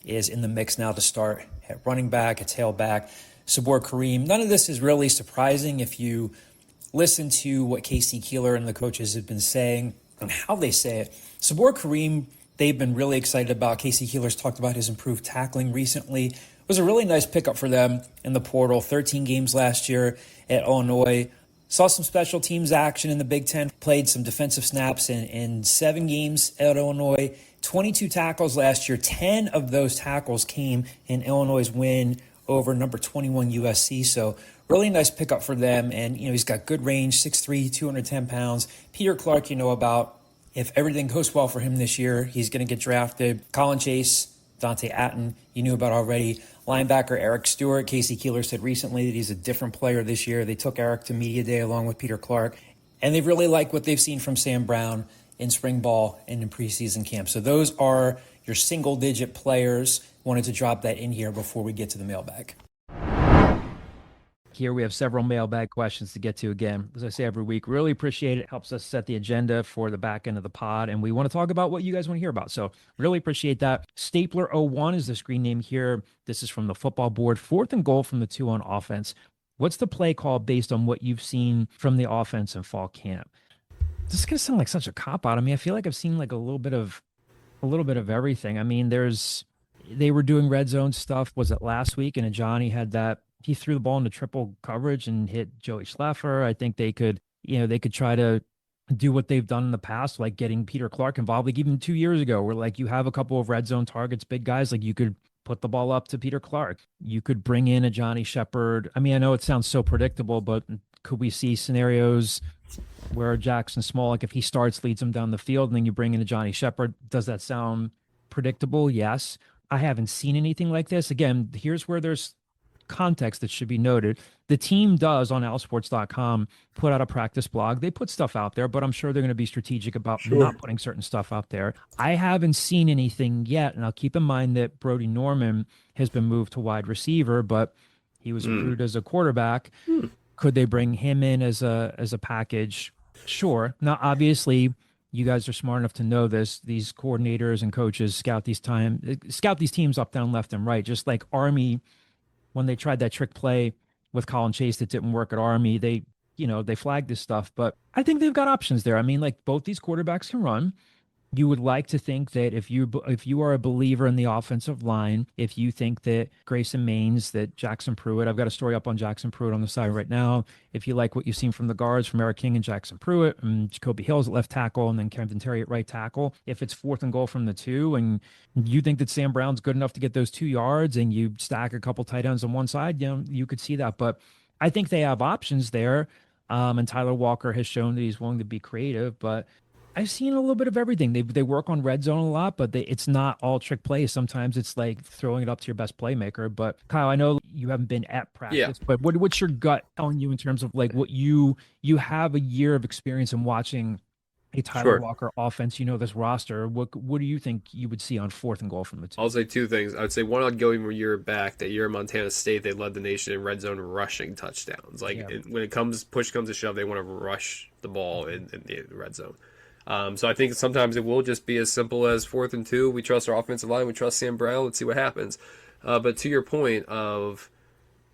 is in the mix now to start at running back, at tailback. Saboor Karriem, none of this is really surprising if you listen to what Casey Keeler and the coaches have been saying and how they say it. Saboor Karriem, they've been really excited about. Casey Keeler's talked about his improved tackling recently. It was a really nice pickup for them in the portal. 13 games last year at Illinois. Saw some special teams action in the Big Ten. Played some defensive snaps in 7 games at Illinois. 22 tackles last year. 10 of those tackles came in Illinois' win over number 21 USC. So really nice pickup for them. And, he's got good range, 6'3", 210 pounds. Peter Clarke, about if everything goes well for him this year, he's going to get drafted. Colin Chase, Dante Atton, you knew about already. Linebacker Eric Stuart. Casey Keeler said recently that he's a different player this year. They took Eric to media day along with Peter Clarke. And they really like what they've seen from Sam Brown in spring ball and in preseason camp. So those are your single-digit players. Wanted to drop that in here before we get to the mailbag. Here we have several mailbag questions to get to again. As I say every week, really appreciate it. Helps us set the agenda for the back end of the pod. And we want to talk about what you guys want to hear about. So really appreciate that. Stapler01 is the screen name here. This is from the football board. 4th and goal from the 2 on offense. What's the play call based on what you've seen from the offense in fall camp? This is going to sound like such a cop-out. I mean, I feel like I've seen like a little bit of everything. I mean, they were doing red zone stuff. Was it last week? And Johnny had that. He threw the ball into triple coverage and hit Joey Schlaffer. I think they could try to do what they've done in the past, like getting Peter Clarke involved, like even 2 years ago, where like you have a couple of red zone targets, big guys, like you could put the ball up to Peter Clarke. You could bring in a Johnny Shepard. I mean, I know it sounds so predictable, but could we see scenarios where Jackson Smolik, if he starts, leads him down the field, and then you bring in a Johnny Shepard? Does that sound predictable? Yes. I haven't seen anything like this. Again, here's where there's context that should be noted. The team does on owlsports.com put out a practice blog. They put stuff out there, but I'm sure they're going to be strategic about not putting certain stuff out there. I haven't seen anything yet, and I'll keep in mind that Brody Norman has been moved to wide receiver, but he was approved as a quarterback. Could they bring him in as a package? Sure. Now, obviously, you guys are smart enough to know this. These coordinators and coaches scout these teams up, down, left, and right. Just like Army, when they tried that trick play with Colin Chase that didn't work at Army, they flagged this stuff. But I think they've got options there. I mean, like both these quarterbacks can run. You would like to think that if you are a believer in the offensive line, if you think that Grayson Mains, that Jackson Pruitt, I've got a story up on Jackson Pruitt on the side right now. If you like what you've seen from the guards, from Eric King and Jackson Pruitt, and Jacoby Hills at left tackle, and then Kevin Terry at right tackle, if it's 4th and goal from the 2, and you think that Sam Brown's good enough to get those 2 yards, and you stack a couple tight ends on one side, you could see that. But I think they have options there. And Tyler Walker has shown that he's willing to be creative, but I've seen a little bit of everything. They work on red zone a lot, but it's not all trick plays. Sometimes it's like throwing it up to your best playmaker. But Kyle, I know you haven't been at practice, but what's your gut telling you in terms of like what you have a year of experience in watching a Tyler Walker offense? You know this roster. What do you think you would see on 4th and goal from the 2? I'll say 2 things. I would say one, I'd go even a year back. That year in Montana State, they led the nation in red zone rushing touchdowns. Like when push comes to shove, they want to rush the ball in the red zone. So I think sometimes it will just be as simple as 4th and 2. We trust our offensive line. We trust Sam Brown. Let's see what happens. But to your point of,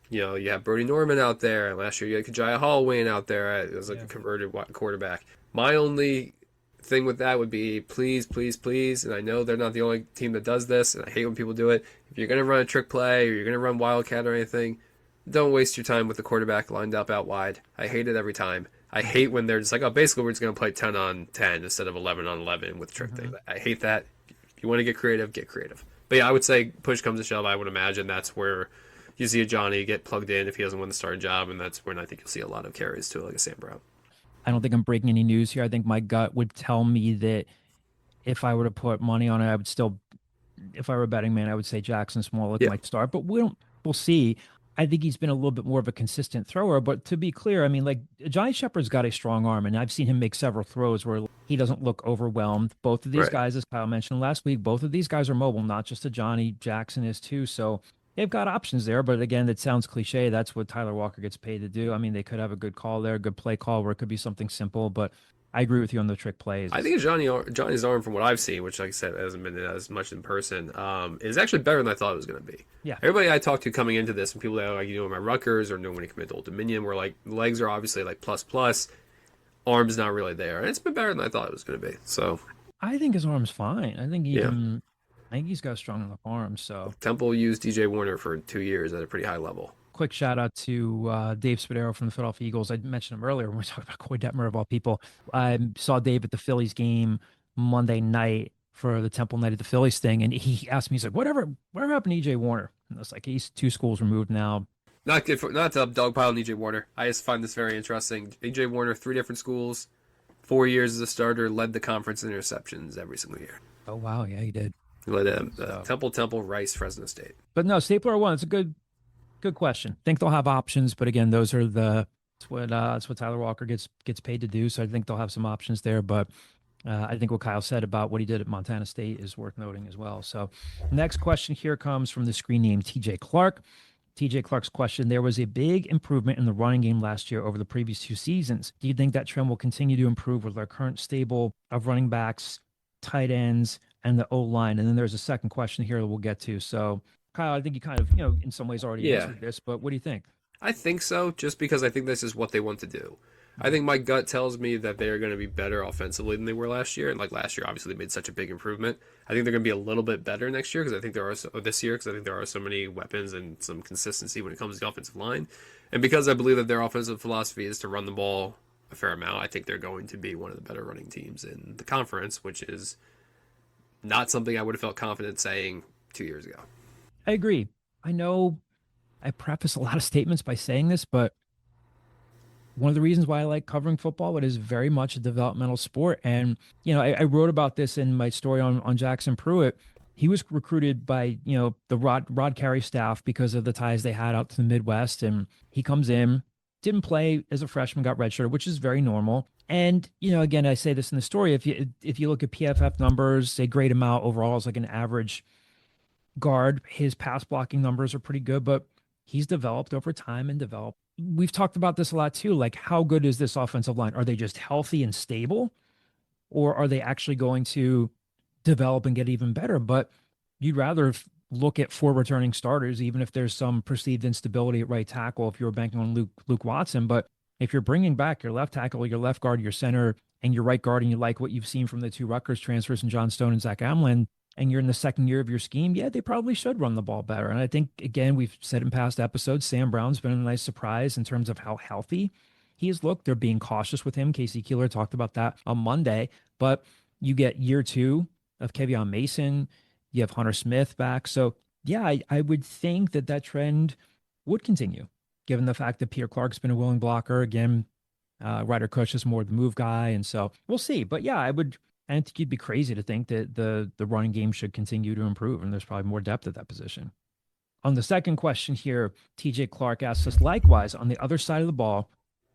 you have Brody Norman out there. And last year you had Kajaya Hallway out there as like a converted quarterback. My only thing with that would be please, please, please. And I know they're not the only team that does this. And I hate when people do it. If you're going to run a trick play or you're going to run Wildcat or anything, don't waste your time with the quarterback lined up out wide. I hate it every time. I hate when they're just like, oh, basically we're just going to play 10 on 10 instead of 11 on 11 with trick things. I hate that. If you want to get creative, get creative. But yeah, I would say push comes to shove. I would imagine that's where you see a Johnny get plugged in if he doesn't win the starting job, and that's when I think you'll see a lot of carries to like a Sam Brown. I don't think I'm breaking any news here. I think my gut would tell me that if I were to put money on it, I would still, if I were a betting man, I would say Jackson Smollett might start, but we'll see. I think he's been a little bit more of a consistent thrower, but to be clear, I mean, like Johnny Shepard's got a strong arm, and I've seen him make several throws where he doesn't look overwhelmed. Both of these guys, as Kyle mentioned last week, both of these guys are mobile, not just a Johnny. Jackson is too. So they've got options there, but again, it sounds cliche. That's what Tyler Walker gets paid to do. I mean, they could have a good call there, a good play call where it could be something simple, but I agree with you on the trick plays. I think Johnny's arm, from what I've seen, which like I said hasn't been as much in person, is actually better than I thought it was going to be. Yeah. Everybody I talked to coming into this, and people that are like, my Rutgers or when he committed to Old Dominion, were like, legs are obviously like plus, arm's not really there, and it's been better than I thought it was going to be. So I think his arm's fine. I think I think he's got strong enough arms. So Temple used DJ Warner for 2 years at a pretty high level. Quick shout out to Dave Spadaro from the Philadelphia Eagles. I mentioned him earlier when we talked about Coy Detmer of all people. I saw Dave at the Phillies game Monday night for the Temple night at the Phillies thing, and he asked me, he's like, whatever happened to EJ Warner? And I was like, he's 2 schools removed now. Not to dogpile EJ Warner. I just find this very interesting. EJ Warner, 3 different schools, 4 years as a starter, led the conference in interceptions every single year. Oh wow, yeah, he did. He led Temple, Rice, Fresno State. But no, Stapler 1. It's a good question. Think they'll have options, but again, those are that's what Tyler Walker gets paid to do. So I think they'll have some options there. But I think what Kyle said about what he did at Montana State is worth noting as well. So next question here comes from the screen name TJ Clarke. TJ Clarke's question: there was a big improvement in the running game last year over the previous 2 seasons. Do you think that trend will continue to improve with our current stable of running backs, tight ends, and the O-line? And then there's a second question here that we'll get to. So Kyle, I think you kind of, in some ways already answered this, but what do you think? I think so, just because I think this is what they want to do. I think my gut tells me that they are going to be better offensively than they were last year. And like last year, obviously, they made such a big improvement. I think they're going to be a little bit better next year because I think there are so many weapons and some consistency when it comes to the offensive line. And because I believe that their offensive philosophy is to run the ball a fair amount, I think they're going to be one of the better running teams in the conference, which is not something I would have felt confident saying 2 years ago. I agree. I know I preface a lot of statements by saying this, but one of the reasons why I like covering football, it is very much a developmental sport. And, I wrote about this in my story on Jackson Pruitt. He was recruited by, the Rod Carey staff because of the ties they had out to the Midwest. And he comes in, didn't play as a freshman, got redshirted, which is very normal. And, again, I say this in the story, if you look at PFF numbers, they grade him out overall as like an average guard. His pass blocking numbers are pretty good, but he's developed over time and developed. We've talked about this a lot too. Like, how good is this offensive line? Are they just healthy and stable, or are they actually going to develop and get even better? But you'd rather look at 4 returning starters, even if there's some perceived instability at right tackle, if you were banking on Luke Watson. But if you're bringing back your left tackle, your left guard, your center, and your right guard, and you like what you've seen from the two Rutgers transfers and John Stone and Zach Amlin, and you're in the second year of your scheme, yeah, they probably should run the ball better. And I think, again, we've said in past episodes, Sam Brown's been a nice surprise in terms of how healthy he has looked. They're being cautious with him. Casey Keeler talked about that on Monday. But you get year 2 of Kevion Mason. You have Hunter Smith back. So, yeah, I would think that trend would continue, given the fact that Peter Clarke's been a willing blocker. Again, Ryder Cush is more the move guy. And so we'll see. But, yeah, I think you'd be crazy to think that the running game should continue to improve, and there's probably more depth at that position. On the second question here, TJ Clark asks us, likewise, on the other side of the ball,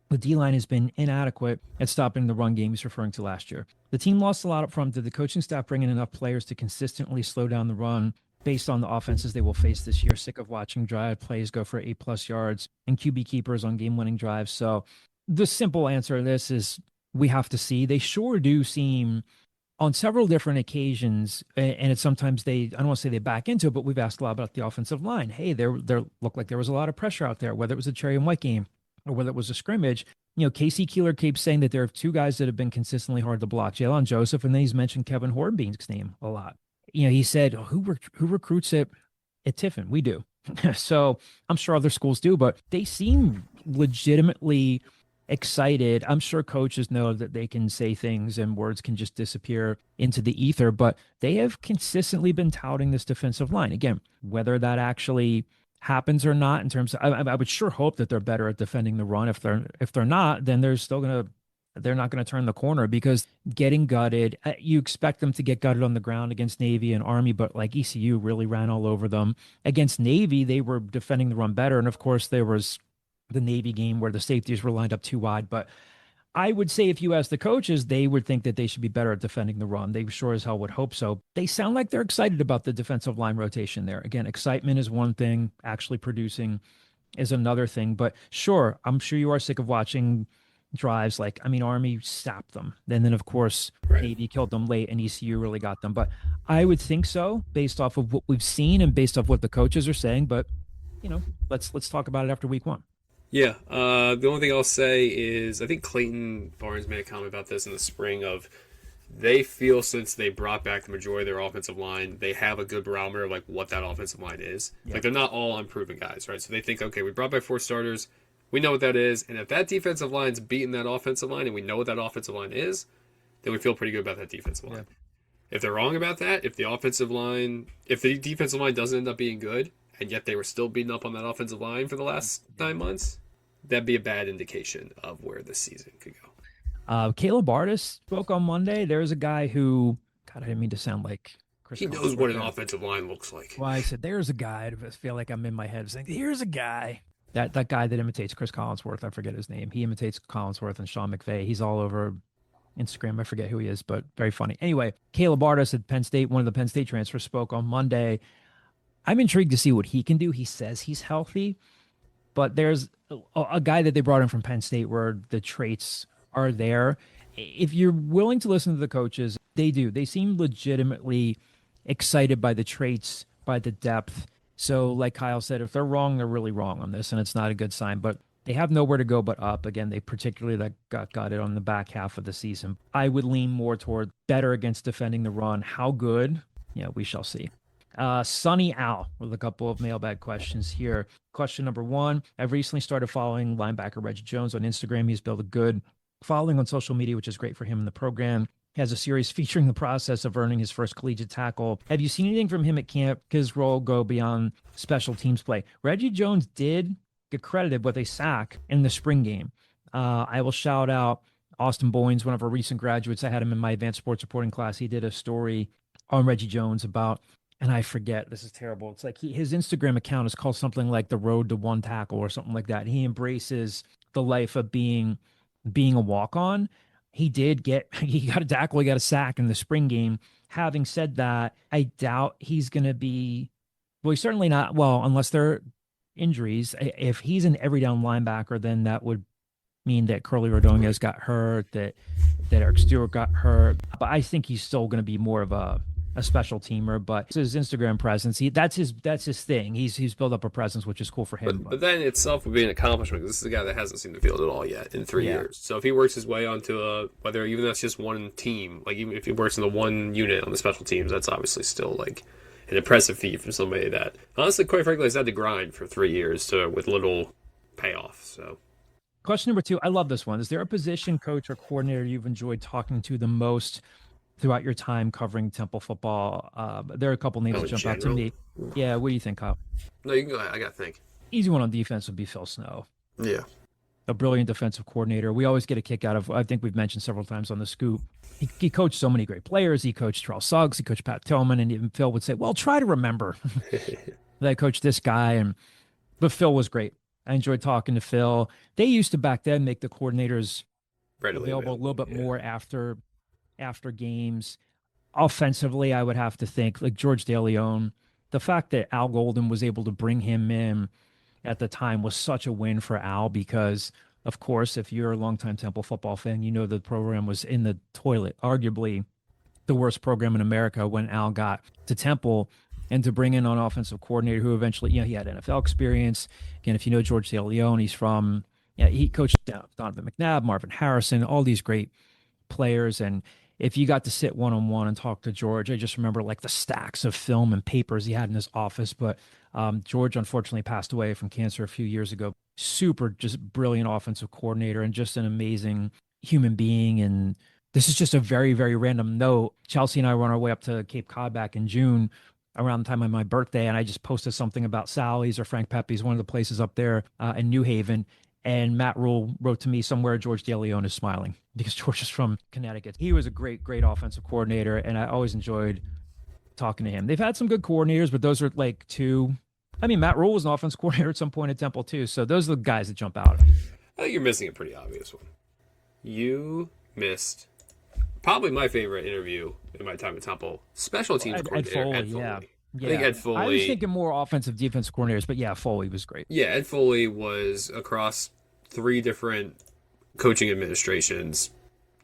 the D-line has been inadequate at stopping the run game he's referring to last year. The team lost a lot up front. Did the coaching staff bring in enough players to consistently slow down the run based on the offenses they will face this year? Sick of watching drive plays go for 8+ yards and QB keepers on game-winning drives. So the simple answer to this is we have to see. They sure do seem on several different occasions, and it's sometimes I don't want to say they back into it, but we've asked a lot about the offensive line. Hey, there looked like there was a lot of pressure out there, whether it was a cherry and white game or whether it was a scrimmage. Casey Keeler keeps saying that there are 2 guys that have been consistently hard to block, Jalen Joseph, and then he's mentioned Kevin Hornbeam's name a lot. He said, who recruits at Tiffin? We do. So I'm sure other schools do, but they seem legitimately excited. I'm sure coaches know that they can say things and words can just disappear into the ether, but they have consistently been touting this defensive line. Again, whether that actually happens or not, in terms of, I would sure hope that they're better at defending the run. If they're not, then they're not going to turn the corner, because getting gutted, you expect them to get gutted on the ground against Navy and Army, but like ECU really ran all over them. Against Navy, they were defending the run better. And of course, there was the Navy game where the safeties were lined up too wide. But I would say if you ask the coaches, they would think that they should be better at defending the run. They sure as hell would hope so. They sound like they're excited about the defensive line rotation there. Again, excitement is one thing, actually producing is another thing. But sure, I'm sure you are sick of watching drives like, Army sapped them. And then, of course, Navy killed them late and ECU really got them. But I would think so, based off of what we've seen and based off what the coaches are saying. But, let's talk about it after week 1. Yeah, the only thing I'll say is I think Clayton Barnes made a comment about this in the spring of they feel since they brought back the majority of their offensive line, they have a good barometer of like what that offensive line is. Yeah. Like they're not all unproven guys, right? So they think, okay, we brought back 4 starters. We know what that is. And if that defensive line's beating that offensive line and we know what that offensive line is, then we feel pretty good about that defensive line. Yeah. If they're wrong about that, if the defensive line doesn't end up being good, and yet they were still beating up on that offensive line for the last 9 months, that'd be a bad indication of where this season could go. Caleb Artis spoke on Monday. There's a guy who, God, I didn't mean to sound like Chris. He knows what an offensive line looks like. Well, I said, there's a guy. I feel like I'm in my head saying, here's a guy. That guy that imitates Chris Collinsworth. I forget his name. He imitates Collinsworth and Sean McVay. He's all over Instagram. I forget who he is, but very funny. Anyway, Caleb Artis at Penn State, one of the Penn State transfers, spoke on Monday. I'm intrigued to see what he can do. He says he's healthy, but there's a guy that they brought in from Penn State where the traits are there. If you're willing to listen to the coaches, they do. They seem legitimately excited by the traits, by the depth. So like Kyle said, if they're wrong, they're really wrong on this, and it's not a good sign. But they have nowhere to go but up. Again, they particularly got it on the back half of the season. I would lean more toward better against defending the run. How good? Yeah, we shall see. Sunny Al with a couple of mailbag questions here. Question number 1, I've recently started following linebacker Reggie Jones on Instagram. He's built a good following on social media, which is great for him in the program. He has a series featuring the process of earning his first collegiate tackle. Have you seen anything from him at camp? Could his role go beyond special teams play? Reggie Jones did get credited with a sack in the spring game. I will shout out Austin Boynes, one of our recent graduates. I had him in my advanced sports reporting class. He did a story on Reggie Jones about, and I forget, this is terrible. It's like his Instagram account is called something like the Road to One Tackle or something like that. He embraces the life of being a walk-on. He got a tackle, he got a sack in the spring game. Having said that, I doubt he's going to be, well, he's certainly not, well, unless there are injuries. If he's an every down linebacker, then that would mean that Curly Rodonez got hurt, that Eric Stuart got hurt. But I think he's still going to be more of a a special teamer, but his Instagram presence, that's his thing. He's built up a presence, which is cool for him. But that in itself would be an accomplishment, because this is a guy that hasn't seen the field at all yet in 3 years. So if he works his way onto whether even that's just one team, like even if he works in the one unit on the special teams, that's obviously still like an impressive feat from somebody that honestly, quite frankly, has had to grind for 3 years with little payoff. So. Question number 2, I love this one. Is there a position coach or coordinator you've enjoyed talking to the most throughout your time covering Temple football? There are a couple names that jump out to me. Yeah, what do you think, Kyle? No, you can go ahead. I got to think. Easy one on defense would be Phil Snow. Yeah. A brilliant defensive coordinator. We always get a kick out of, I think we've mentioned several times on the scoop, he coached so many great players. He coached Terrell Suggs. He coached Pat Tillman. And even Phil would say, well, try to remember that I coached this guy. But Phil was great. I enjoyed talking to Phil. They used to back then make the coordinators available a little bit more after games. Offensively, I would have to think like George DeLeon. The fact that Al Golden was able to bring him in at the time was such a win for Al, because, of course, if you're a longtime Temple football fan, you know the program was in the toilet, arguably the worst program in America when Al got to Temple. And to bring in an offensive coordinator who eventually, he had NFL experience. Again, if you know George DeLeon, he coached Donovan McNabb, Marvin Harrison, all these great players. And if you got to sit one-on-one and talk to George, I just remember like the stacks of film and papers he had in his office. But George unfortunately passed away from cancer a few years ago. Super, just brilliant offensive coordinator and just an amazing human being. And this is just a very, very random note. Chelsea and I were on our way up to Cape Cod back in June, around the time of my birthday, and I just posted something about Sally's or Frank Pepe's, one of the places up there in New Haven. And Matt Rule wrote to me somewhere, George DeLeon is smiling, because George is from Connecticut. He was a great, great offensive coordinator, and I always enjoyed talking to him. They've had some good coordinators, but those are like two. I mean, Matt Rule was an offensive coordinator at some point at Temple too, so those are the guys that jump out. I think you're missing a pretty obvious one. You missed probably my favorite interview in my time at Temple, special teams coordinator Ed Foley. Yeah. I think Ed Foley. I was thinking more offensive, defensive coordinators, but yeah, Foley was great. Yeah, Ed Foley was across 3 different coaching administrations,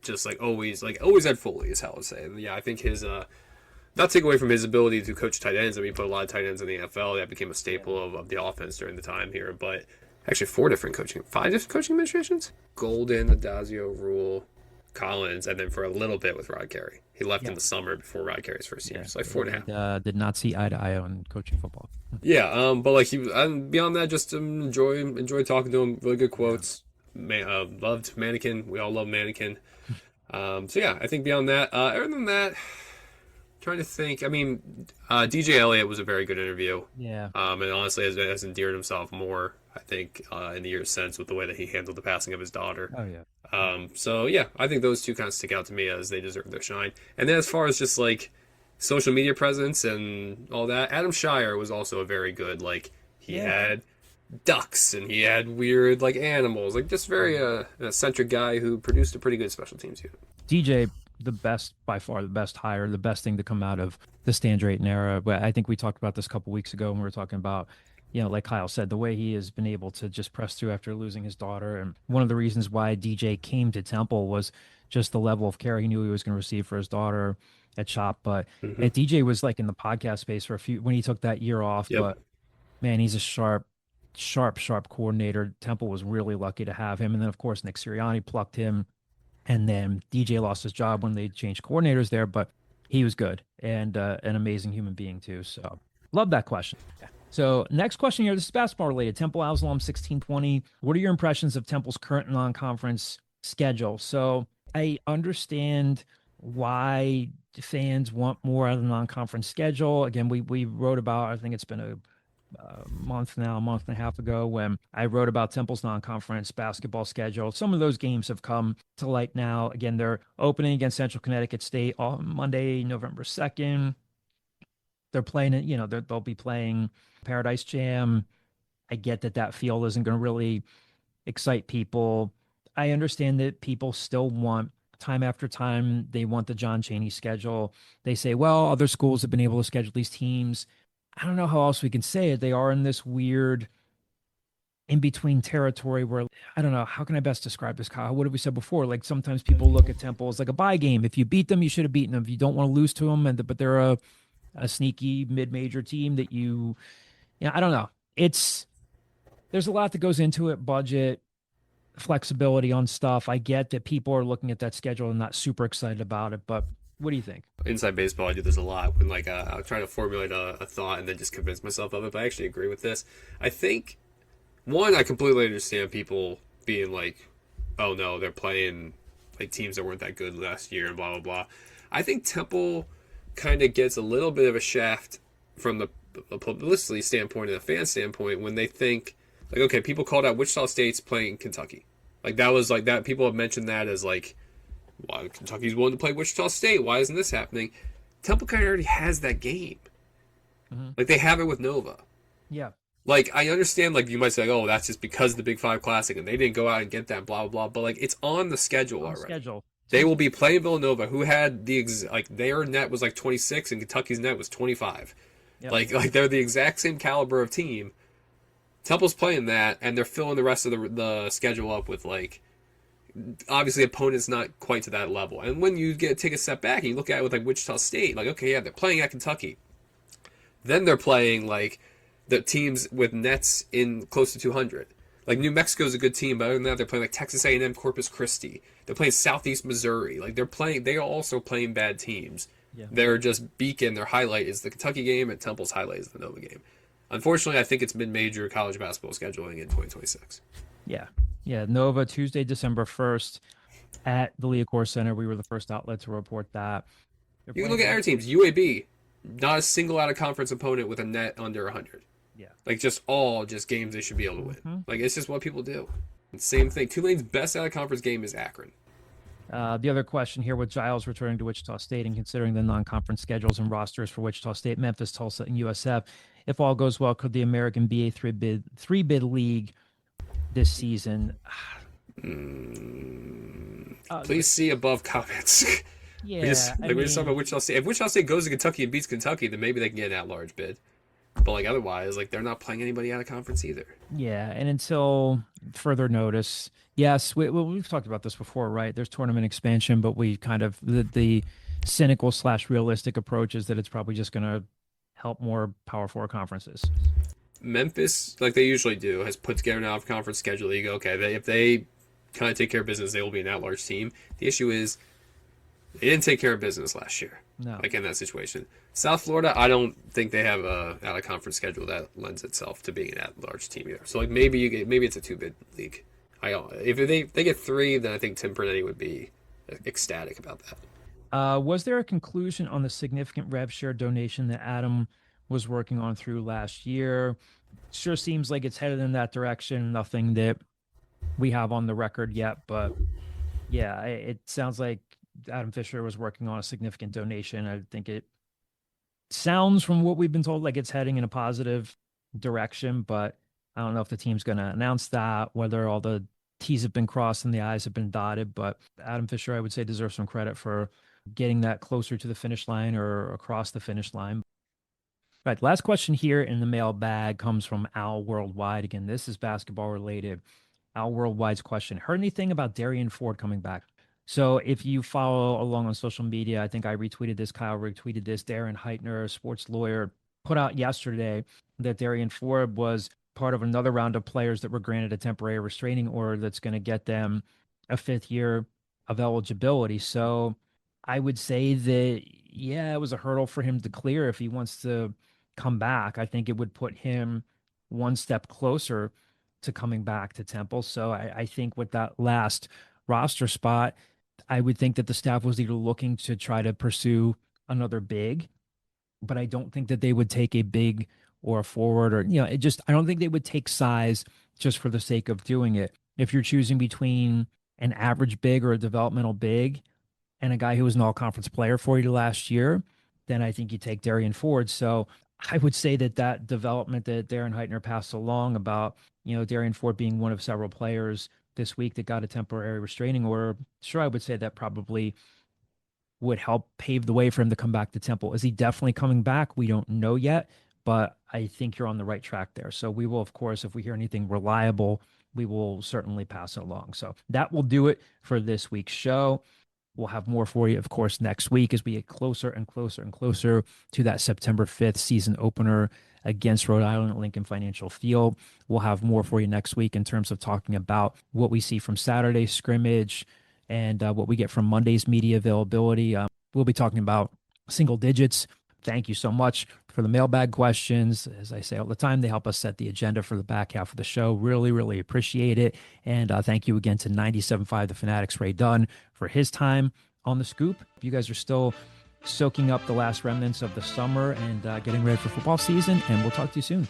just always Ed Foley is how I would say. And yeah, I think his not take away from his ability to coach tight ends. I mean, he put a lot of tight ends in the NFL. That became a staple of the offense during the time here. But actually 5 different coaching administrations: Golden, Adazio, Rule, Collins, and then for a little bit with Rod Carey. He left in the summer before Rod Carey's first year. So 4.5. Did not see eye to eye on coaching football. Yeah, but beyond that, just enjoy talking to him. Really good quotes. Loved Mannequin. We all love Mannequin. So yeah, I think beyond that, other than that, trying to think. I mean, DJ Elliott was a very good interview. Yeah. And honestly has endeared himself more, I think, in the years since, with the way that he handled the passing of his daughter. Oh yeah. So yeah, I think those two kind of stick out to me as they deserve their shine. And then as far as just social media presence and all that, Adam Shire was also a very good, he had ducks and he had weird animals, just very an eccentric guy who produced a pretty good special teams unit. DJ, by far the best hire, the best thing to come out of the Stan Drayton era. But I think we talked about this a couple weeks ago when we were talking about, like Kyle said, the way he has been able to just press through after losing his daughter. And one of the reasons why DJ came to Temple was just the level of care he knew he was going to receive for his daughter at Shop. But DJ was in the podcast space for when he took that year off. Yep. But man, he's a sharp coordinator. Temple was really lucky to have him. And then of course, Nick Sirianni plucked him. And then DJ lost his job when they changed coordinators there, but he was good and an amazing human being too. So love that question. Yeah. So next question here, this is basketball related. Temple Absalom 1620. What are your impressions of Temple's current non-conference schedule? So I understand why fans want more out of the non-conference schedule. Again, we wrote about, I think it's been a month and a half ago, when I wrote about Temple's non-conference basketball schedule. Some of those games have come to light now. Again, they're opening against Central Connecticut State on Monday, November 2nd. They're playing it, they'll be playing Paradise Jam. I get that field isn't going to really excite people. I understand that people still want, time after time, they want the John Chaney schedule. They say, well, other schools have been able to schedule these teams. I don't know how else we can say it. They are in this weird in between territory where I don't know, how can I best describe this, Kyle? What have we said before? Like sometimes people look at Temple as like a bye game. If you beat them, you should have beaten them. If you don't want to lose to them, but they're a sneaky mid-major team that I don't know. There's a lot that goes into it, budget, flexibility on stuff. I get that people are looking at that schedule and not super excited about it, but what do you think? Inside baseball, I do this a lot when like I'll try to formulate a thought and then just convince myself of it. But I actually agree with this. I think one, I completely understand people being like, "Oh no, they're playing like teams that weren't that good last year," and blah blah blah. I think Temple kind of gets a little bit of a shaft from the publicity standpoint and the fan standpoint when they think like, okay, people called out Wichita State's playing Kentucky. Like that was like that. People have mentioned that as like, why Kentucky's willing to play Wichita State? Why isn't this happening? Temple kind of already has that game. Like they have it with Nova. Yeah. Like I understand, like you might say, oh, that's just because of the Big Five Classic and they didn't go out and get that, blah blah blah. But like it's on the schedule already. They will be playing Villanova, who had like their net was like 26 and Kentucky's net was 25. Yep. Like they're the exact same caliber of team. Temple's playing that, and they're filling the rest of the schedule up with like, obviously opponents not quite to that level. And when you take a step back and you look at it with like Wichita State, like okay, yeah, they're playing at Kentucky. Then they're playing like the teams with nets in close to 200. Like New Mexico's a good team, but other than that, they're playing like Texas A&M, Corpus Christi. They're playing Southeast Missouri. Like they are also playing bad teams. Yeah. They're just beacon. Their highlight is the Kentucky game, and Temple's highlight is the Nova game. Unfortunately, I think it's mid-major college basketball scheduling in 2026. Yeah. Nova Tuesday, December 1st at the Leocore Center. We were the first outlet to report that. You can look at our teams. UAB, not a single out-of-conference opponent with a net under 100. Yeah. Like just games they should be able to win. Like it's just what people do. And same thing. Tulane's best out-of-conference game is Akron. The other question here with Giles returning to Wichita State and considering the non-conference schedules and rosters for Wichita State, Memphis, Tulsa, and USF, if all goes well, could the American be a three-bid league this season? Please see above comments. Yeah, we're just talking about Wichita State. If Wichita State goes to Kentucky and beats Kentucky, then maybe they can get an at-large bid. But like otherwise, like they're not playing anybody out of conference either. Yeah, and until further notice, yes, we've talked about this before, right? There's tournament expansion, but we kind of the cynical / realistic approach is that it's probably just going to help more Power Four conferences. Memphis, like they usually do, has put together an out-of-conference schedule. You go, okay, if they kind of take care of business, they will be an at-large team. The issue is they didn't take care of business last year. No. Like in that situation. South Florida, I don't think they have a out-of-conference schedule that lends itself to being an at-large team either. So like maybe it's a two-bid league. If they get 3, then I think Tim Pernetti would be ecstatic about that. Was there a conclusion on the significant rev share donation that Adam was working on through last year? Sure seems like it's headed in that direction. Nothing that we have on the record yet, but yeah, it sounds like Adam Fisher was working on a significant donation. I think it sounds from what we've been told like it's heading in a positive direction, but I don't know if the team's going to announce that, whether all the T's have been crossed and the I's have been dotted. But Adam Fisher, I would say, deserves some credit for getting that closer to the finish line or across the finish line. Right. Last question here in the mailbag comes from Al Worldwide. Again, this is basketball related. Al Worldwide's question: heard anything about Darian Ford coming back? So if you follow along on social media, I think I retweeted this, Kyle retweeted this, Darren Heitner, a sports lawyer, put out yesterday that Darian Ford was part of another round of players that were granted a temporary restraining order that's going to get them a 5th year of eligibility. So I would say that, yeah, it was a hurdle for him to clear if he wants to come back. I think it would put him one step closer to coming back to Temple. So I think with that last roster spot, I would think that the staff was either looking to try to pursue another big, but I don't think that they would take a big or a forward or, I don't think they would take size just for the sake of doing it. If you're choosing between an average big or a developmental big and a guy who was an all-conference player for you last year, then I think you take Darian Ford. So I would say that development that Darren Heitner passed along about, Darian Ford being one of several players this week that got a temporary restraining order, sure, I would say that probably would help pave the way for him to come back to Temple. Is he definitely coming back? We don't know yet, but I think you're on the right track there. So we will, of course, if we hear anything reliable, we will certainly pass it along. So that will do it for this week's show. We'll have more for you, of course, next week as we get closer and closer and closer to that September 5th season opener against Rhode Island at Lincoln Financial Field. We'll have more for you next week in terms of talking about what we see from Saturday's scrimmage and what we get from Monday's media availability. We'll be talking about single digits. Thank you so much for the mailbag questions. As I say all the time, they help us set the agenda for the back half of the show. Really, really appreciate it. And thank you again to 97.5 The Fanatic's Ray Dunne for his time on the scoop. You guys are still soaking up the last remnants of the summer and getting ready for football season, and we'll talk to you soon.